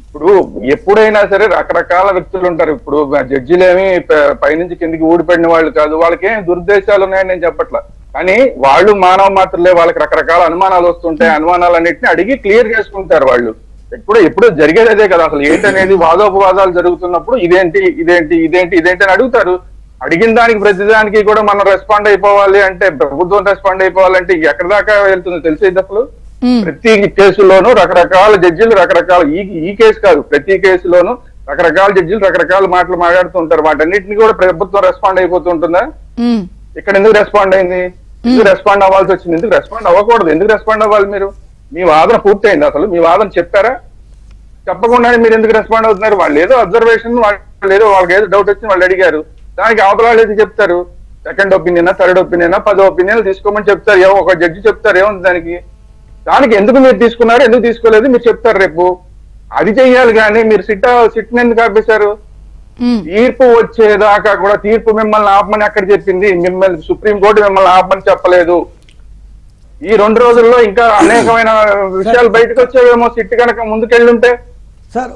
ఇప్పుడు ఎప్పుడైనా సరే రకరకాల వ్యక్తులు ఉంటారు. ఇప్పుడు జడ్జిలేమి పైనుంచి కిందికి ఊడిపడిన వాళ్ళు కాదు. వాళ్ళకేం దురుద్దేశాలు ఉన్నాయని నేను చెప్పట్లా, కానీ వాళ్ళు మానవ మాత్రలే. వాళ్ళకి రకరకాల అనుమానాలు వస్తుంటాయి. అనుమానాలన్నింటినీ అడిగి క్లియర్ చేసుకుంటారు వాళ్ళు. ఎప్పుడు జరిగేది అదే కదా. అసలు ఏంటనేది వాదోపవాదాలు జరుగుతున్నప్పుడు ఇదేంటి అని అడుగుతారు. అడిగిన దానికి ప్రతిదానికి కూడా మనం రెస్పాండ్ అయిపోవాలి అంటే, ప్రభుత్వం రెస్పాండ్ అయిపోవాలంటే ఎక్కడి దాకా వెళ్తుందో తెలిసేది. అసలు ప్రతి కేసులోనూ రకరకాల జడ్జిలు రకరకాల ఈ కేసు కాదు, ప్రతి కేసులోనూ రకరకాల జడ్జిలు రకరకాల మాటలు మాట్లాడుతుంటారు. వాటన్నిటిని కూడా ప్రభుత్వం రెస్పాండ్ అయిపోతుంటుందా? ఇక్కడ ఎందుకు రెస్పాండ్ అయింది? ఎందుకు రెస్పాండ్ అవ్వాల్సి వచ్చింది? ఎందుకు రెస్పాండ్ అవ్వకూడదు? ఎందుకు రెస్పాండ్ అవ్వాలి? మీరు మీ వాదన పూర్తయింది? అసలు మీ వాదన చెప్పారా? చెప్పకుండానే మీరు ఎందుకు రెస్పాండ్ అవుతున్నారు? వాళ్ళు ఏదో అబ్జర్వేషన్, వాళ్ళు ఏదో వాళ్ళకి ఏదో డౌట్ వచ్చింది వాళ్ళు అడిగారు, దానికి అవతలాలు ఏది చెప్తారు? సెకండ్ ఒపీనియనా, థర్డ్ ఒపీనియనా, 10 ఒపీనియన్లు తీసుకోమని చెప్తారు. ఒక జడ్జి చెప్తారు. ఏముంది దానికి ఎందుకు మీరు తీసుకున్నారు, ఎందుకు తీసుకోలేదు మీరు చెప్తారు రేపు. అది చెయ్యాలి కానీ మీరు సిట్ని ఎందుకు ఆపేశారు? తీర్పు వచ్చేదాకా కూడా తీర్పు మిమ్మల్ని ఆపమని అక్కడ చెప్పింది. మిమ్మల్ని సుప్రీంకోర్టు మిమ్మల్ని ఆపమని చెప్పలేదు. ఈ 2 రోజుల్లో ఇంకా అనేకమైన విషయాలు బయటకు వచ్చేవేమో సిట్ కనుక ముందుకెళ్ళుంటే. సార్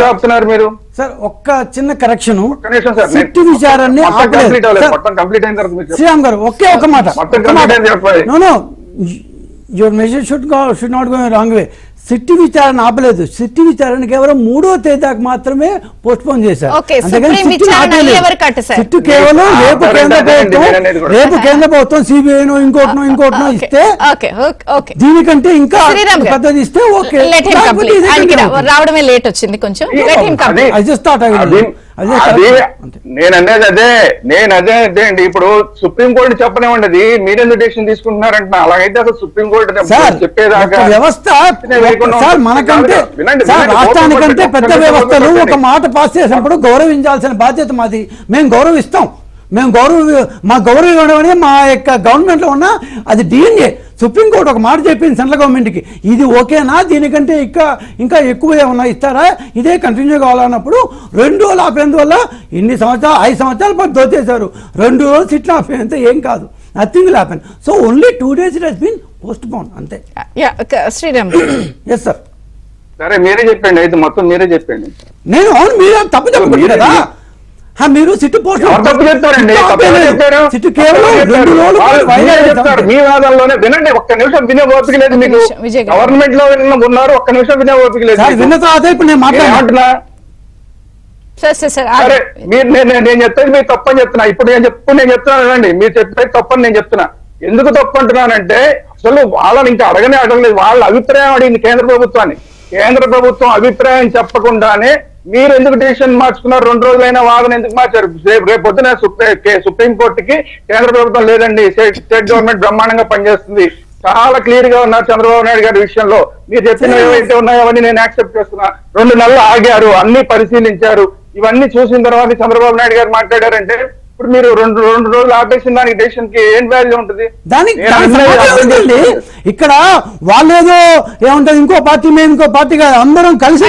చెప్తున్నారు మీరు. సార్ ఒక్క చిన్న కరెక్షన్. ఒక్క నిమిషం సార్, సిట్ విచారాన్ని మొత్తం కంప్లీట్ అయిన తర్వాత శ్రీరామ్ గారు ఒకే ఒక మాట. మొత్తం కంప్లీట్ అయిన చెప్పాలి. Your message should not go wrong way. సిట్టి విచారణ ఆపలేదు. సిట్టి విచారణ కేవలం 3వ తేదీ దాకా మాత్రమే పోస్ట్ పోన్ చేశారు. సిట్టు కేవలం రేపు కేంద్ర ప్రభుత్వం సిబిఐనో ఇంకోటినో ఇస్తే, దీనికంటే ఇంకా పెద్దది ఇస్తే ఓకే. రావడమే లేట్ వచ్చింది కొంచెం. నేనదే అండి. ఇప్పుడు సుప్రీంకోర్టు చెప్పనివ్వండి, మీరెందుకు డెసిషన్ తీసుకుంటున్నారంటున్నా. అలాగైతే అసలు సుప్రీంకోర్టు చెప్పేదాకా వ్యవస్థ మనకంటే రాష్ట్రానికంటే పెద్ద వ్యవస్థలు ఒక మాట పాస్ చేసినప్పుడు గౌరవించాల్సిన బాధ్యత మాది. మేము గౌరవిస్తాం. మా గౌరవం ఇవ్వడం అనేది మా యొక్క గవర్నమెంట్ లో ఉన్న అది డిఎన్ఏ. సుప్రీంకోర్టు ఒక మాట చెప్పింది సెంట్రల్ గవర్నమెంట్కి, ఇది ఓకేనా, దీనికంటే ఇంకా ఎక్కువ ఏమన్నా ఇస్తారా, ఇదే కంటిన్యూ కావాలన్నప్పుడు 2 రోజులు ఆపేందువల్ల ఇన్ని సంవత్సరాలు 5 సంవత్సరాల పాటు దోచేశారు. 2 రోజులు సిట్లు ఆపేంత ఏం కాదు, nothing will happen. So only 2 days it has been postpone అంతే. Sriram yes sir. సరే మీరే చెప్పండి అయితే, మొత్తం మీరే చెప్పండి. నేను అవును, మీరు తప్పు చెప్పండి కదా. మీరు సిట్టు పోస్ట్ సిట్టు కేవలం 2 రోజులు చెప్తారు. మీ వాదనలోనే వినండి, ఒక్క నిమిషం వినే ఓపిక లేదు మీకు. గవర్నమెంట్ లో ఉన్నారు, ఒక్క నిమిషం వినే ఓపిక లేదు. విన్న తర్వాత ఇప్పుడు నేను మాట్లాడుతున్నా. సరే నేను చెప్తాను మీరు తప్పని చెప్తున్నా. ఇప్పుడు నేను చెప్తున్నానండి, మీరు చెప్పేది తప్పని నేను చెప్తున్నా. ఎందుకు తప్పు అంటున్నానంటే అసలు వాళ్ళని ఇంకా అడగలేదు. వాళ్ళ అభిప్రాయం అడిగింది కేంద్ర ప్రభుత్వాన్ని. కేంద్ర ప్రభుత్వం అభిప్రాయం చెప్పకుండానే మీరు ఎందుకు డిసిషన్ మార్చుకున్నారు? 2 రోజులైనా వాదన ఎందుకు మార్చారు? రేపు పొద్దున సుప్రీంకోర్టుకి కేంద్ర ప్రభుత్వం లేదండి, స్టేట్ గవర్నమెంట్ బ్రహ్మాండంగా పనిచేస్తుంది, చాలా క్లియర్ గా ఉన్నారు చంద్రబాబు నాయుడు గారి విషయంలో. మీరు చెప్పిన ఏవైతే ఉన్నాయో అవన్నీ నేను యాక్సెప్ట్ చేస్తున్నా. 2 నెలలు ఆగారు, అన్ని పరిశీలించారు. ఇవన్నీ చూసిన తర్వాత చంద్రబాబు నాయుడు గారు మాట్లాడారంటే ఇప్పుడు మీరు 2 రోజులు ఆపేసిన దానికి డెసిషన్ కి ఏం వాల్యూ ఉంటుంది? ఇక్కడ వాళ్ళేదో ఏముంటది, ఇంకో పార్టీ మేము ఇంకో పార్టీ కాదు, అందరం కలిసి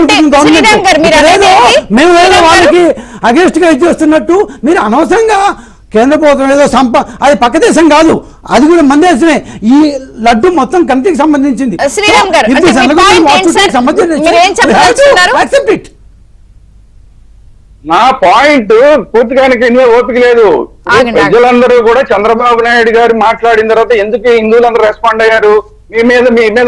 మేము ఏదో వాళ్ళకి అగేన్స్ట్ గా ఇచ్చేస్తున్నట్టు మీరు అనవసరంగా కేంద్ర ప్రభుత్వం ఏదో అది పక్క దేశం కాదు, అది కూడా మన దేశమే. ఈ లడ్డు మొత్తం కంట్రీకి సంబంధించింది. నా పాయింట్ పూర్తిగా ఓపిక లేదు. ఆగండి. ప్రజలందరూ కూడా చంద్రబాబు నాయుడు గారు మాట్లాడిన తర్వాత ఎందుకు హిందువులందరూ రెస్పాండ్ అయ్యారు? మీ మీద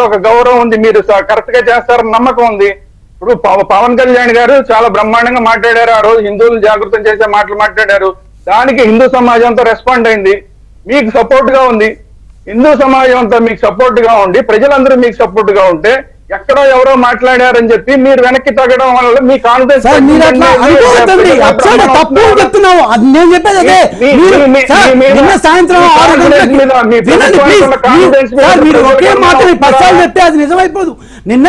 ఒక గౌరవం ఉంది, మీరు కరెక్ట్ గా చేస్తారని నమ్మకం ఉంది. ఇప్పుడు పవన్ కళ్యాణ్ గారు చాలా బ్రహ్మాండంగా మాట్లాడారు, ఆ రోజు హిందువులు జాగృతం చేసే మాటలు మాట్లాడారు. దానికి హిందూ సమాజం అంతా రెస్పాండ్ అయింది, మీకు సపోర్ట్ గా ఉంది. హిందూ సమాజం అంతా మీకు సపోర్ట్ గా ఉండి ప్రజలందరూ మీకు సపోర్ట్ గా ఉంటే ఎక్కడో ఎవరో మాట్లాడారని చెప్పి మీరు వెనక్కి తగ్గడం వల్ల మీ కాన్ఫిడెన్స్ తప్పు చెప్తున్నావు. అది నేను చెప్పేది అదే. నిన్న సాయంత్రం 6 గంటలకి మీరు ఒకే మాట 10 సార్లు చెప్తే అది నిజమైపోదు. నిన్న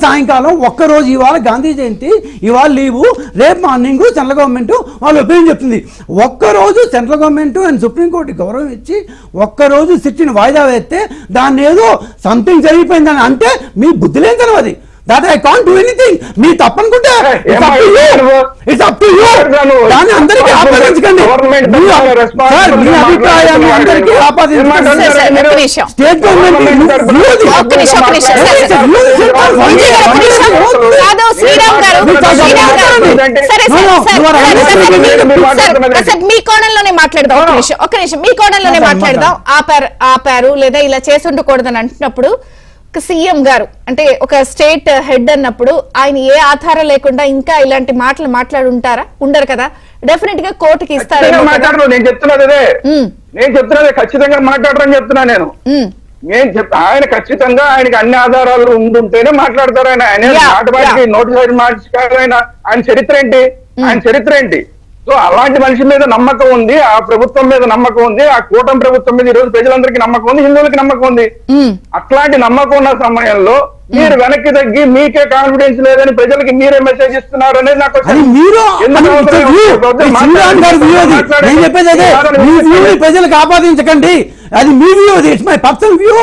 సాయంకాలం ఒక్కరోజు, ఇవాళ గాంధీ జయంతి, ఇవాళ లీవు, రేపు మార్నింగ్ సెంట్రల్ గవర్నమెంట్ వాళ్ళ ఒపీనియన్ చెప్తుంది. ఒక్కరోజు సెంట్రల్ గవర్నమెంట్ అండ్ సుప్రీంకోర్టు గౌరవం ఇచ్చి ఒక్కరోజు సిట్టిని వాయిదా వేస్తే దాన్ని ఏదో సంథింగ్ జరిగిపోయిందని అంటే మీ బుద్ధి లేని అది. That I can't do anything. మీ తప్పనుకుంటే ఇట్స్ అప్ టు యూ. దాన్ని అందరికీ ఆపాదించకండి. మీ అభిప్రాయాన్ని అందరికీ ఆపాదించకండి. స్టేట్ గవర్నమెంట్ మీ కోణంలోనే మాట్లాడదాం. ఒక్క నిమిషం మీ కోణంలోనే మాట్లాడదాం. ఆపారు లేదా ఇలా చేసి ఉండకూడదని అంటున్నప్పుడు సీఎం గారు అంటే ఒక స్టేట్ హెడ్ అన్నప్పుడు ఆయన ఏ ఆధారం లేకుండా ఇంకా ఇలాంటి మాటలు మాట్లాడుంటారా? ఉండరు కదా. డెఫినెట్ గా కోర్టుకి ఇస్తారు. నేను చెప్తున్నదే ఖచ్చితంగా మాట్లాడరని చెప్తున్నా నేను. ఆయన ఖచ్చితంగా ఆయనకి అన్ని ఆధారాలు ఉండుంటేనే మాట్లాడతారు. ఆయన నోటిఫైడ్ మార్చి ఆయన చరిత్ర ఏంటి? సో అలాంటి మనిషి మీద నమ్మకం ఉంది, ఆ ప్రభుత్వం మీద నమ్మకం ఉంది, ఆ కూటమి ప్రభుత్వం మీద ఈ రోజు ప్రజలందరికీ నమ్మకం ఉంది, హిందువులకి నమ్మకం ఉంది. అట్లాంటి నమ్మకం ఉన్న సమయంలో మీరు వెనక్కి తగ్గి మీకే కాన్ఫిడెన్స్ లేదని ప్రజలకి మీరే మెసేజ్ ఇస్తున్నారు అనేది నాకు ప్రజలకు ఆపాదించకండి. అది మీ view, it's my personal view.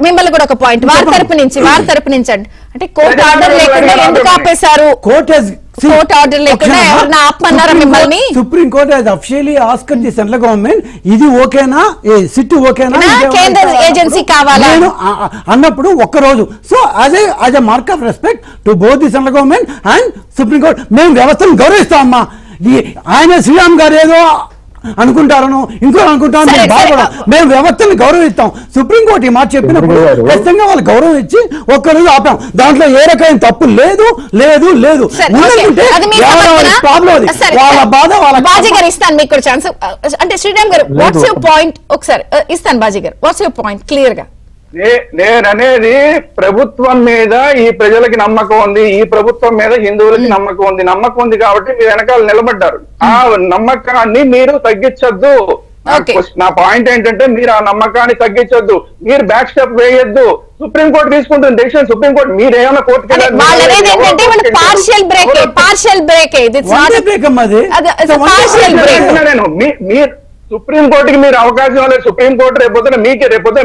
మిమ్మల్ని కూడా ఒక పాయింట్ వారి తరపు నుంచి అంటే కోర్టు ఆర్డర్ లేకుండా ఎందుకు ఆపేశారు? కోర్టు ఆర్డర్ లేకుండా ఎవరన్నా ఆపమన్నారా మిమ్మల్ని? Supreme court has officially asked the central government ఇది ఓకేనా, సిట్ ఓకేనా, కేంద్ర ఏజెన్సీ కావాలా అన్నప్పుడు ఒక్కరోజు. So as a mark of respect to both the central government and supreme court మేము వ్యవస్థను గౌరవిస్తామమ్మా. ఆయన శ్రీరామ్ గారు ఏదో అనుకుంటారను ఇంకో అనుకుంటాను మేము వ్యవస్థను గౌరవిస్తాం. సుప్రీంకోర్టు ఈ మాట చెప్పినప్పుడు ఖచ్చితంగా వాళ్ళు గౌరవం ఇచ్చి ఒక్కరోజు ఆపాం. దాంట్లో ఏ రకమైన తప్పు లేదు. వాళ్ళ బాధ బాజీ గారు ఇస్తాను మీకు కూడా ఛాన్స్. అంటే శ్రీరామ్ గారు వాట్స్ యువర్ పాయింట్? ఒకసారి ఇస్తాను బాజీ గారు, వాట్స్ యువర్ పాయింట్ క్లియర్ గా? నేననేది ప్రభుత్వం మీద ఈ ప్రజలకి నమ్మకం ఉంది, ఈ ప్రభుత్వం మీద హిందువులకి నమ్మకం ఉంది కాబట్టి మీరు వెనకాల నిలబడ్డారు. ఆ నమ్మకాన్ని మీరు తగ్గించొద్దు. నా పాయింట్ ఏంటంటే మీరు ఆ నమ్మకాన్ని తగ్గించొద్దు, మీరు బ్యాక్ స్టెప్ వేయొద్దు. సుప్రీంకోర్టు తీసుకుంటుంది డెసిషన్. సుప్రీంకోర్టు మీరు ఏమైనా కోర్టుకి మీరు సుప్రీంకోర్టుకి మీరు అవకాశం లేదు. సుప్రీంకోర్టు రేపొద్దున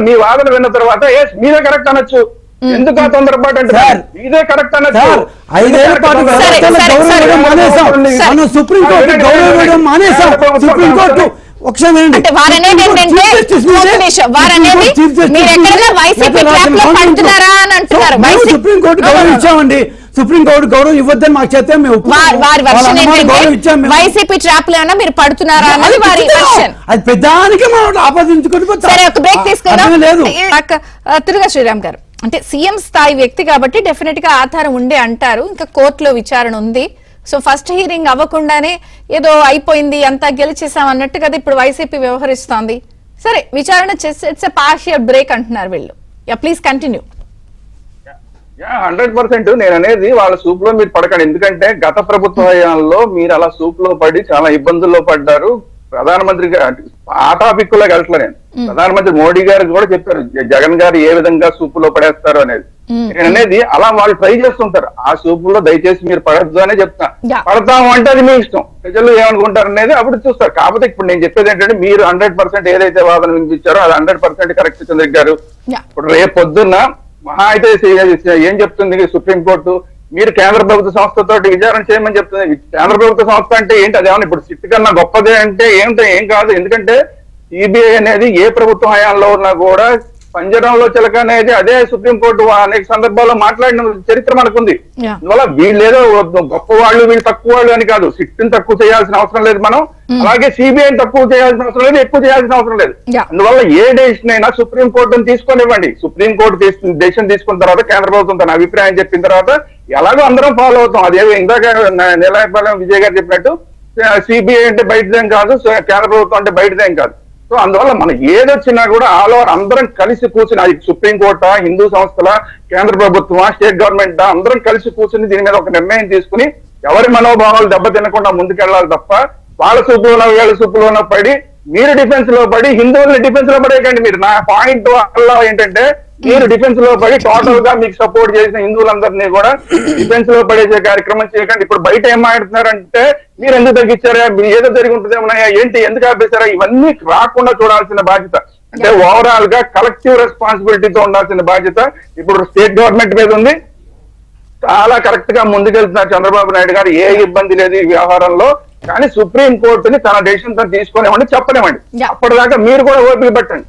మీ వాదన విన్న తర్వాత మీదే కరెక్ట్ అనొచ్చు. ఎందుకు ఆ తొందరపాటు అంటే మీదే కరెక్ట్ అనొచ్చు. 5 ఏళ్ల పాటు సుప్రీంకోర్టు గౌరవం మానేసాం. సుప్రీంకోర్టు సుప్రీంకోర్టు గౌరవం ఇచ్చామండి. సుప్రీంకోర్టు గౌరవం ఇవ్వద్దని మాకు చెప్తే వైసీపీ ట్రాప్ లో మీరు పడుతున్నారా అన్నది వారి వర్షన్. అది పెద్దానికి మనం ఆపాదించుకుంటూ లేదు. తిరుగా శ్రీరామ్ గారు అంటే సీఎం స్థాయి వ్యక్తి కాబట్టి డెఫినెట్ గా ఆధారం ఉండే అంటారు. ఇంకా కోర్టులో విచారణ ఉంది. సో ఫస్ట్ హియరింగ్ అవ్వకుండానే ఏదో అయిపోయింది అంతా గెలిచేసాం అన్నట్టు కదా ఇప్పుడు వైసీపీ వ్యవహరిస్తోంది. సరే విచారణ చేస్తే ఇట్స్ ఎ పార్షియల్ బ్రేక్ అంటున్నారు వీళ్ళు. Yeah please continue. 100% నేను అనేది వాళ్ళ సూప్ లో మీరు పడకండి. ఎందుకంటే గత ప్రభుత్వ హయాంలో మీరు అలా సూప్ లో పడి చాలా ఇబ్బందుల్లో పడ్డారు. ప్రధానమంత్రి ఆ టాపిక్ లో వెళ్తలే నేను ప్రధానమంత్రి మోడీ గారికి కూడా చెప్పారు జగన్ గారు ఏ విధంగా సూప్ లో పడేస్తారు అనేది. నేను అనేది అలా వాళ్ళు ట్రై చేస్తుంటారు. ఆ సూప్ లో దయచేసి మీరు పడద్దు అనే చెప్తా. పడతాము అంటే అది మీ ఇష్టం, ప్రజలు ఏమనుకుంటారు అనేది అప్పుడు చూస్తారు. కాకపోతే ఇప్పుడు నేను చెప్పేది ఏంటంటే మీరు 100% ఏదైతే వాదన వినిపించారో అది 100% కరెక్ట్ చంద్రిక్ గారు. ఇప్పుడు రేపు పొద్దున్న మహా అయితే ఏం చెప్తుంది సుప్రీంకోర్టు, మీరు కేంద్ర ప్రభుత్వ సంస్థతో విచారణ చేయమని చెప్తుంది. కేంద్ర ప్రభుత్వ సంస్థ అంటే ఏంటి? అదేమన్నా ఇప్పుడు సిట్ కన్నా గొప్పదే అంటే ఏం కాదు. ఎందుకంటే సిబిఐ అనేది ఏ ప్రభుత్వ హయాంలో ఉన్నా కూడా పంజరంలో చిలక అనేది అదే సుప్రీంకోర్టు అనేక సందర్భాల్లో మాట్లాడిన చరిత్ర మనకుంది. Yeah. అందువల్ల వీళ్ళేదో గొప్ప వాళ్ళు వీళ్ళు తక్కువ వాళ్ళు అని కాదు. సిట్ని తక్కువ చేయాల్సిన అవసరం లేదు మనం, అలాగే సిబిఐని తక్కువ చేయాల్సిన అవసరం లేదు, ఎక్కువ చేయాల్సిన అవసరం లేదు. Yeah. అందువల్ల ఏ డెసిషన్ అయినా సుప్రీంకోర్టును తీసుకొనివ్వండి. సుప్రీంకోర్టు డెసిషన్ తీసుకున్న తర్వాత కేంద్ర ప్రభుత్వం తన అభిప్రాయం చెప్పిన తర్వాత ఎలాగో అందరం ఫాలో అవుతాం. అదే ఇందాక నెలపాలెం విజయ్ గారు చెప్పినట్టు సిబిఐ అంటే బయటదేం కాదు, కేంద్ర ప్రభుత్వం అంటే బయటదేం కాదు. సో అందువల్ల మనం ఏదొచ్చినా కూడా ఆల్ ఓవర్ అందరం కలిసి కూర్చుని, అది సుప్రీంకోర్టు, హిందూ సంస్థల, కేంద్ర ప్రభుత్వమా, స్టేట్ గవర్నమెంట్ అందరం కలిసి కూర్చుని దీని మీద ఒక నిర్ణయం తీసుకుని ఎవరి మనోభావాలు దెబ్బతినకుండా ముందుకెళ్లాలి తప్ప వాళ్ళ సూపులోనో వీళ్ళ సూపులోనో పడి మీరు డిఫెన్స్ లో పడి హిందువుల్ని డిఫెన్స్ లో పడేయకండి. మీరు నా పాయింట్ వల్ల ఏంటంటే మీరు డిఫెన్స్ లో పడి టోటల్ గా మీకు సపోర్ట్ చేసిన హిందువులందరినీ కూడా డిఫెన్స్ లో పడేసే కార్యక్రమం చేయకండి. ఇప్పుడు బయట ఏం మాట్లాడుతున్నారంటే మీరు ఎందుకు తగ్గించారా, మీరు ఏదో జరిగి ఉంటుందేమన్నా, ఏంటి ఎందుకు ఆపేశారా, ఇవన్నీ రాకుండా చూడాల్సిన బాధ్యత, అంటే ఓవరాల్ గా కలెక్టివ్ రెస్పాన్సిబిలిటీతో ఉండాల్సిన బాధ్యత ఇప్పుడు స్టేట్ గవర్నమెంట్ మీద ఉంది. చాలా కరెక్ట్ గా ముందుకెళ్తున్నారు చంద్రబాబు నాయుడు గారు, ఏ ఇబ్బంది లేదు ఈ వ్యవహారంలో. కానీ సుప్రీం కోర్టుని తన డెసిషన్ తో తీసుకునేవ్వండి, చెప్పలేమండి. అప్పటిదాకా మీరు కూడా ఓపిక పట్టండి.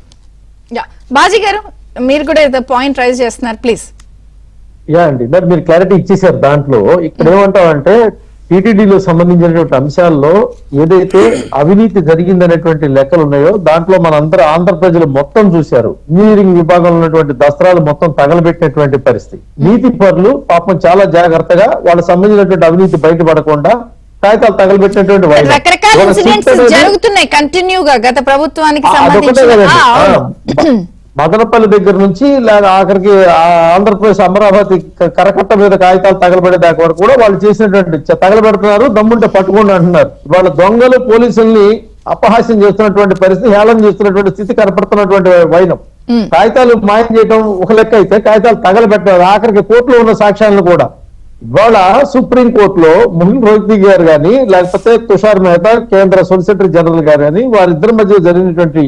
బాజీ గారు మీరు కూడా పాయింట్ రైజ్ చేస్తున్నారు, ప్లీజ్. యా అండి, మరి మీరు క్లారిటీ ఇచ్చేసారు. దాంట్లో ఇక్కడ ఏమంటామంటే టీటీడీలో సంబంధించినటువంటి అంశాల్లో ఏదైతే అవినీతి జరిగిందనేటువంటి లెక్కలు ఉన్నాయో దాంట్లో మనందరూ ఆంధ్ర ప్రజలు మొత్తం చూశారు. ఇంజనీరింగ్ విభాగంలో ఉన్నటువంటి దస్త్రాలు మొత్తం తగలబెట్టినటువంటి పరిస్థితి. నీతి పరులు పాపం చాలా జాగ్రత్తగా వాళ్ళకి సంబంధించినటువంటి అవినీతి బయటపడకుండా కాగితాలు తగలబెట్టినటువంటి రకరకాల ఇన్సిడెంట్స్ జరుగుతున్నాయి కంటిన్యూగా గత ప్రభుత్వానికి మదనపల్లి దగ్గర నుంచి లేదా ఆఖరికి ఆంధ్రప్రదేశ్ అమరావతి కరకట్ట మీద కాగితాలు తగలబెట్టేదాకా వరకు కూడా వాళ్ళు చేసినటువంటి తగలబెడుతున్నారు, దమ్ముంటే పట్టుకోండి అంటున్నారు. వాళ్ళ దొంగలు పోలీసుల్ని అపహాస్యం చేస్తున్నటువంటి పరిస్థితి, హేళన చేస్తున్నటువంటి స్థితి కనపడుతున్నటువంటి వైనం. కాగితాలు మాయం చేయడం ఒక లెక్క అయితే కాగితాలు తగలబెట్టారు. ఆఖరికి కోర్టులో ఉన్న సాక్ష్యాలను కూడా ఇవాళ సుప్రీం కోర్టులో మోహన్ రోహిత్గి గారు కానీ లేకపోతే తుషార్ మెహతా కేంద్ర సొలిసిటర్ జనరల్ గారు కానీ వారిద్దరి మధ్య జరిగినటువంటి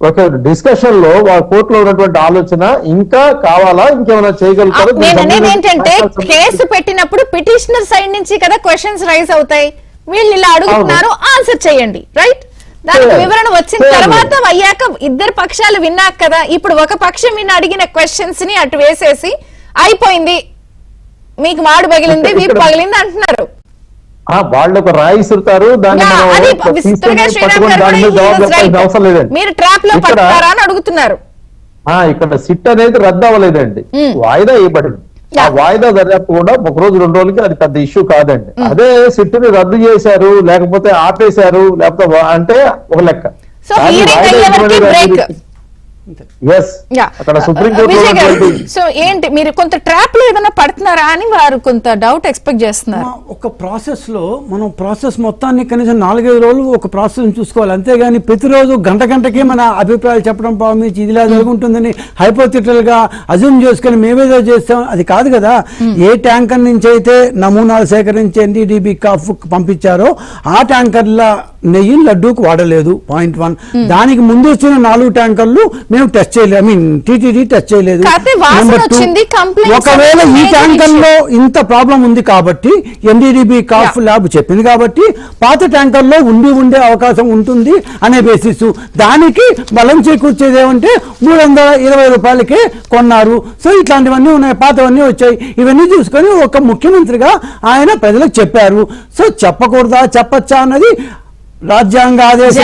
ఒక డిస్కషన్ లో వాళ్ళ కోర్టులో ఉన్నటువంటి ఆలోచన ఇంకా కావాలా, ఇంకేమైనా చేయగలుగుతారు. నేననేది ఏంటంటే కేసు పెట్టినప్పుడు పిటిషనర్ సైడ్ నుంచి కదా క్వశ్చన్స్ రైజ్ అవుతాయి. వీళ్ళు ఇలా అడుగుతున్నారు, ఆన్సర్ చేయండి, రైట్? దానికి వివరణ వచ్చిన తర్వాత అయ్యాక ఇద్దరు పక్షాలు విన్నాక కదా. ఇప్పుడు ఒక పక్షం విన్న అడిగిన క్వశ్చన్స్ ని అటు వేసేసి అయిపోయింది, మీకు మాడు పగిలింది, వీపు పగిలింది అంటున్నారు. వాళ్ళు ఒక రాయి ఇస్తుంటారు, దాన్ని అవసరం లేదండి. మీరు ట్రాప్ లో పడతారా అని అడుగుతున్నారు. ఇక్కడ సిట్ అనేది రద్దు అవ్వలేదండి, వాయిదా ఇవ్వబడింది. ఆ వాయిదా దర్యాప్తు కూడా ఒక రోజు 2 రోజులకి అది పెద్ద ఇష్యూ కాదండి. అదే సిట్ ని రద్దు చేశారు లేకపోతే ఆపేశారు లేకపోతే అంటే ఒక లెక్క. సో ఏంటి మీరు కొంత ట్రాప్ లో ఏదైనా పడుతున్నారా అని వారు కొంత డౌట్ ఎక్స్పెక్ట్ చేస్తున్నారు. ఒక ప్రాసెస్ లో మనం ప్రాసెస్ మొత్తాన్ని కనీసం 4-5 రోజులు ఒక ప్రాసెస్ చూసుకోవాలి. అంతేగాని ప్రతిరోజు గంటకి మన అభిప్రాయాలు చెప్పడం ప్రారంభించి ఇదిలా జరుగుతుందని హైపోథెటికల్ గా అజ్యూమ్ చేసుకుని మేమేదో చేస్తాం, అది కాదు కదా. ఏ ట్యాంకర్ నుంచి అయితే నమూనాలు సేకరించి ఎన్డీడీబీ కాఫ్ పంపించారో ఆ ట్యాంకర్ల నెయ్యి లడ్డూకు వాడలేదు, పాయింట్ 1. దానికి ముందు వచ్చిన 4 ట్యాంకర్లు మేము టెస్ట్ చేయలేదు, ఐ మీన్ టీటీడీ టెస్ట్ చేయలేదు. ఒకవేళ ఈ ట్యాంకర్ లో ఇంత ప్రాబ్లం ఉంది కాబట్టి ఎన్డీడీబీ కాఫ్ ల్యాబ్ చెప్పింది కాబట్టి పాత ట్యాంకర్ లో ఉండే అవకాశం ఉంటుంది అనే బేసిస్. దానికి బలం చేకూర్చేది ఏమంటే 320 రూపాయలకే కొన్నారు. సో ఇట్లాంటివన్నీ ఉన్నాయి, పాతవన్నీ వచ్చాయి. ఇవన్నీ చూసుకొని ఒక ముఖ్యమంత్రిగా ఆయన ప్రజలకు చెప్పారు. సో చెప్పకూడదా చెప్పచ్చా అన్నది రాజ్యాంగ ఆదేశ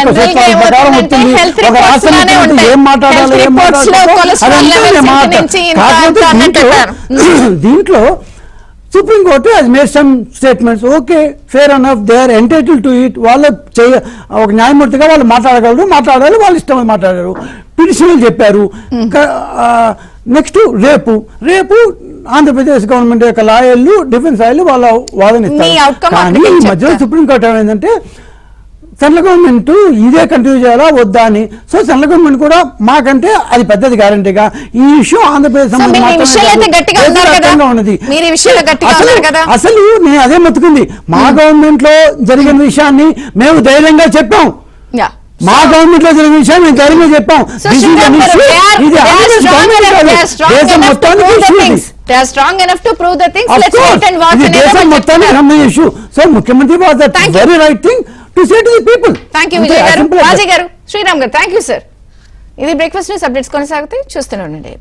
ప్రకారం ఉంటుంది. ఒక రాష్ట్ర ముఖ్యమంత్రి ఏం మాట్లాడాలి ఏం దీంట్లో supreme court has made some statements. Okay, fair enough, they are entitled to it. వాళ్ళు ఒక న్యాయమూర్తిగా వాళ్ళు మాట్లాడాలి, వాళ్ళు ఇష్టం మాట్లాడారు. పిటిషనర్లు చెప్పారు. నెక్స్ట్ రేపు ఆంధ్రప్రదేశ్ గవర్నమెంట్ యొక్క లాయర్లు, డిఫెన్స్ లాయర్లు వాళ్ళ వాదన ఇస్తారు. కానీ ఈ మధ్యలో సుప్రీంకోర్టు ఏమైందంటే సెంట్రల్ గవర్నమెంట్ ఇదే కంటిన్యూ చేయాలా వద్దా అని. సో సెంట్రల్ గవర్నమెంట్ కూడా మాకంటే అది పెద్దది గ్యారంటీగా ఈ ఇష్యూ ఆంధ్రప్రదేశ్ ఉన్నది. అసలు నేను అదే మొత్తుకుంది, మా గవర్నమెంట్ లో జరిగిన విషయాన్ని మేము ధైర్యంగా చెప్పాం. మా గవర్నమెంట్ లో జరిగిన విషయాన్ని మేము ధైర్యంగా చెప్పాం. దేశం మొత్తానికి సంబంధించిన ఇష్యూ. సో ముఖ్యమంత్రి was that very right thing to say to the people. Thank you, Vijay garu. Raji garu, Sriram garu, thank you sir. ఇది బ్రేక్ఫాస్ట్ న్యూస్ అప్డేట్స్ కొనసాగితే చూస్తూనే ఉండండి.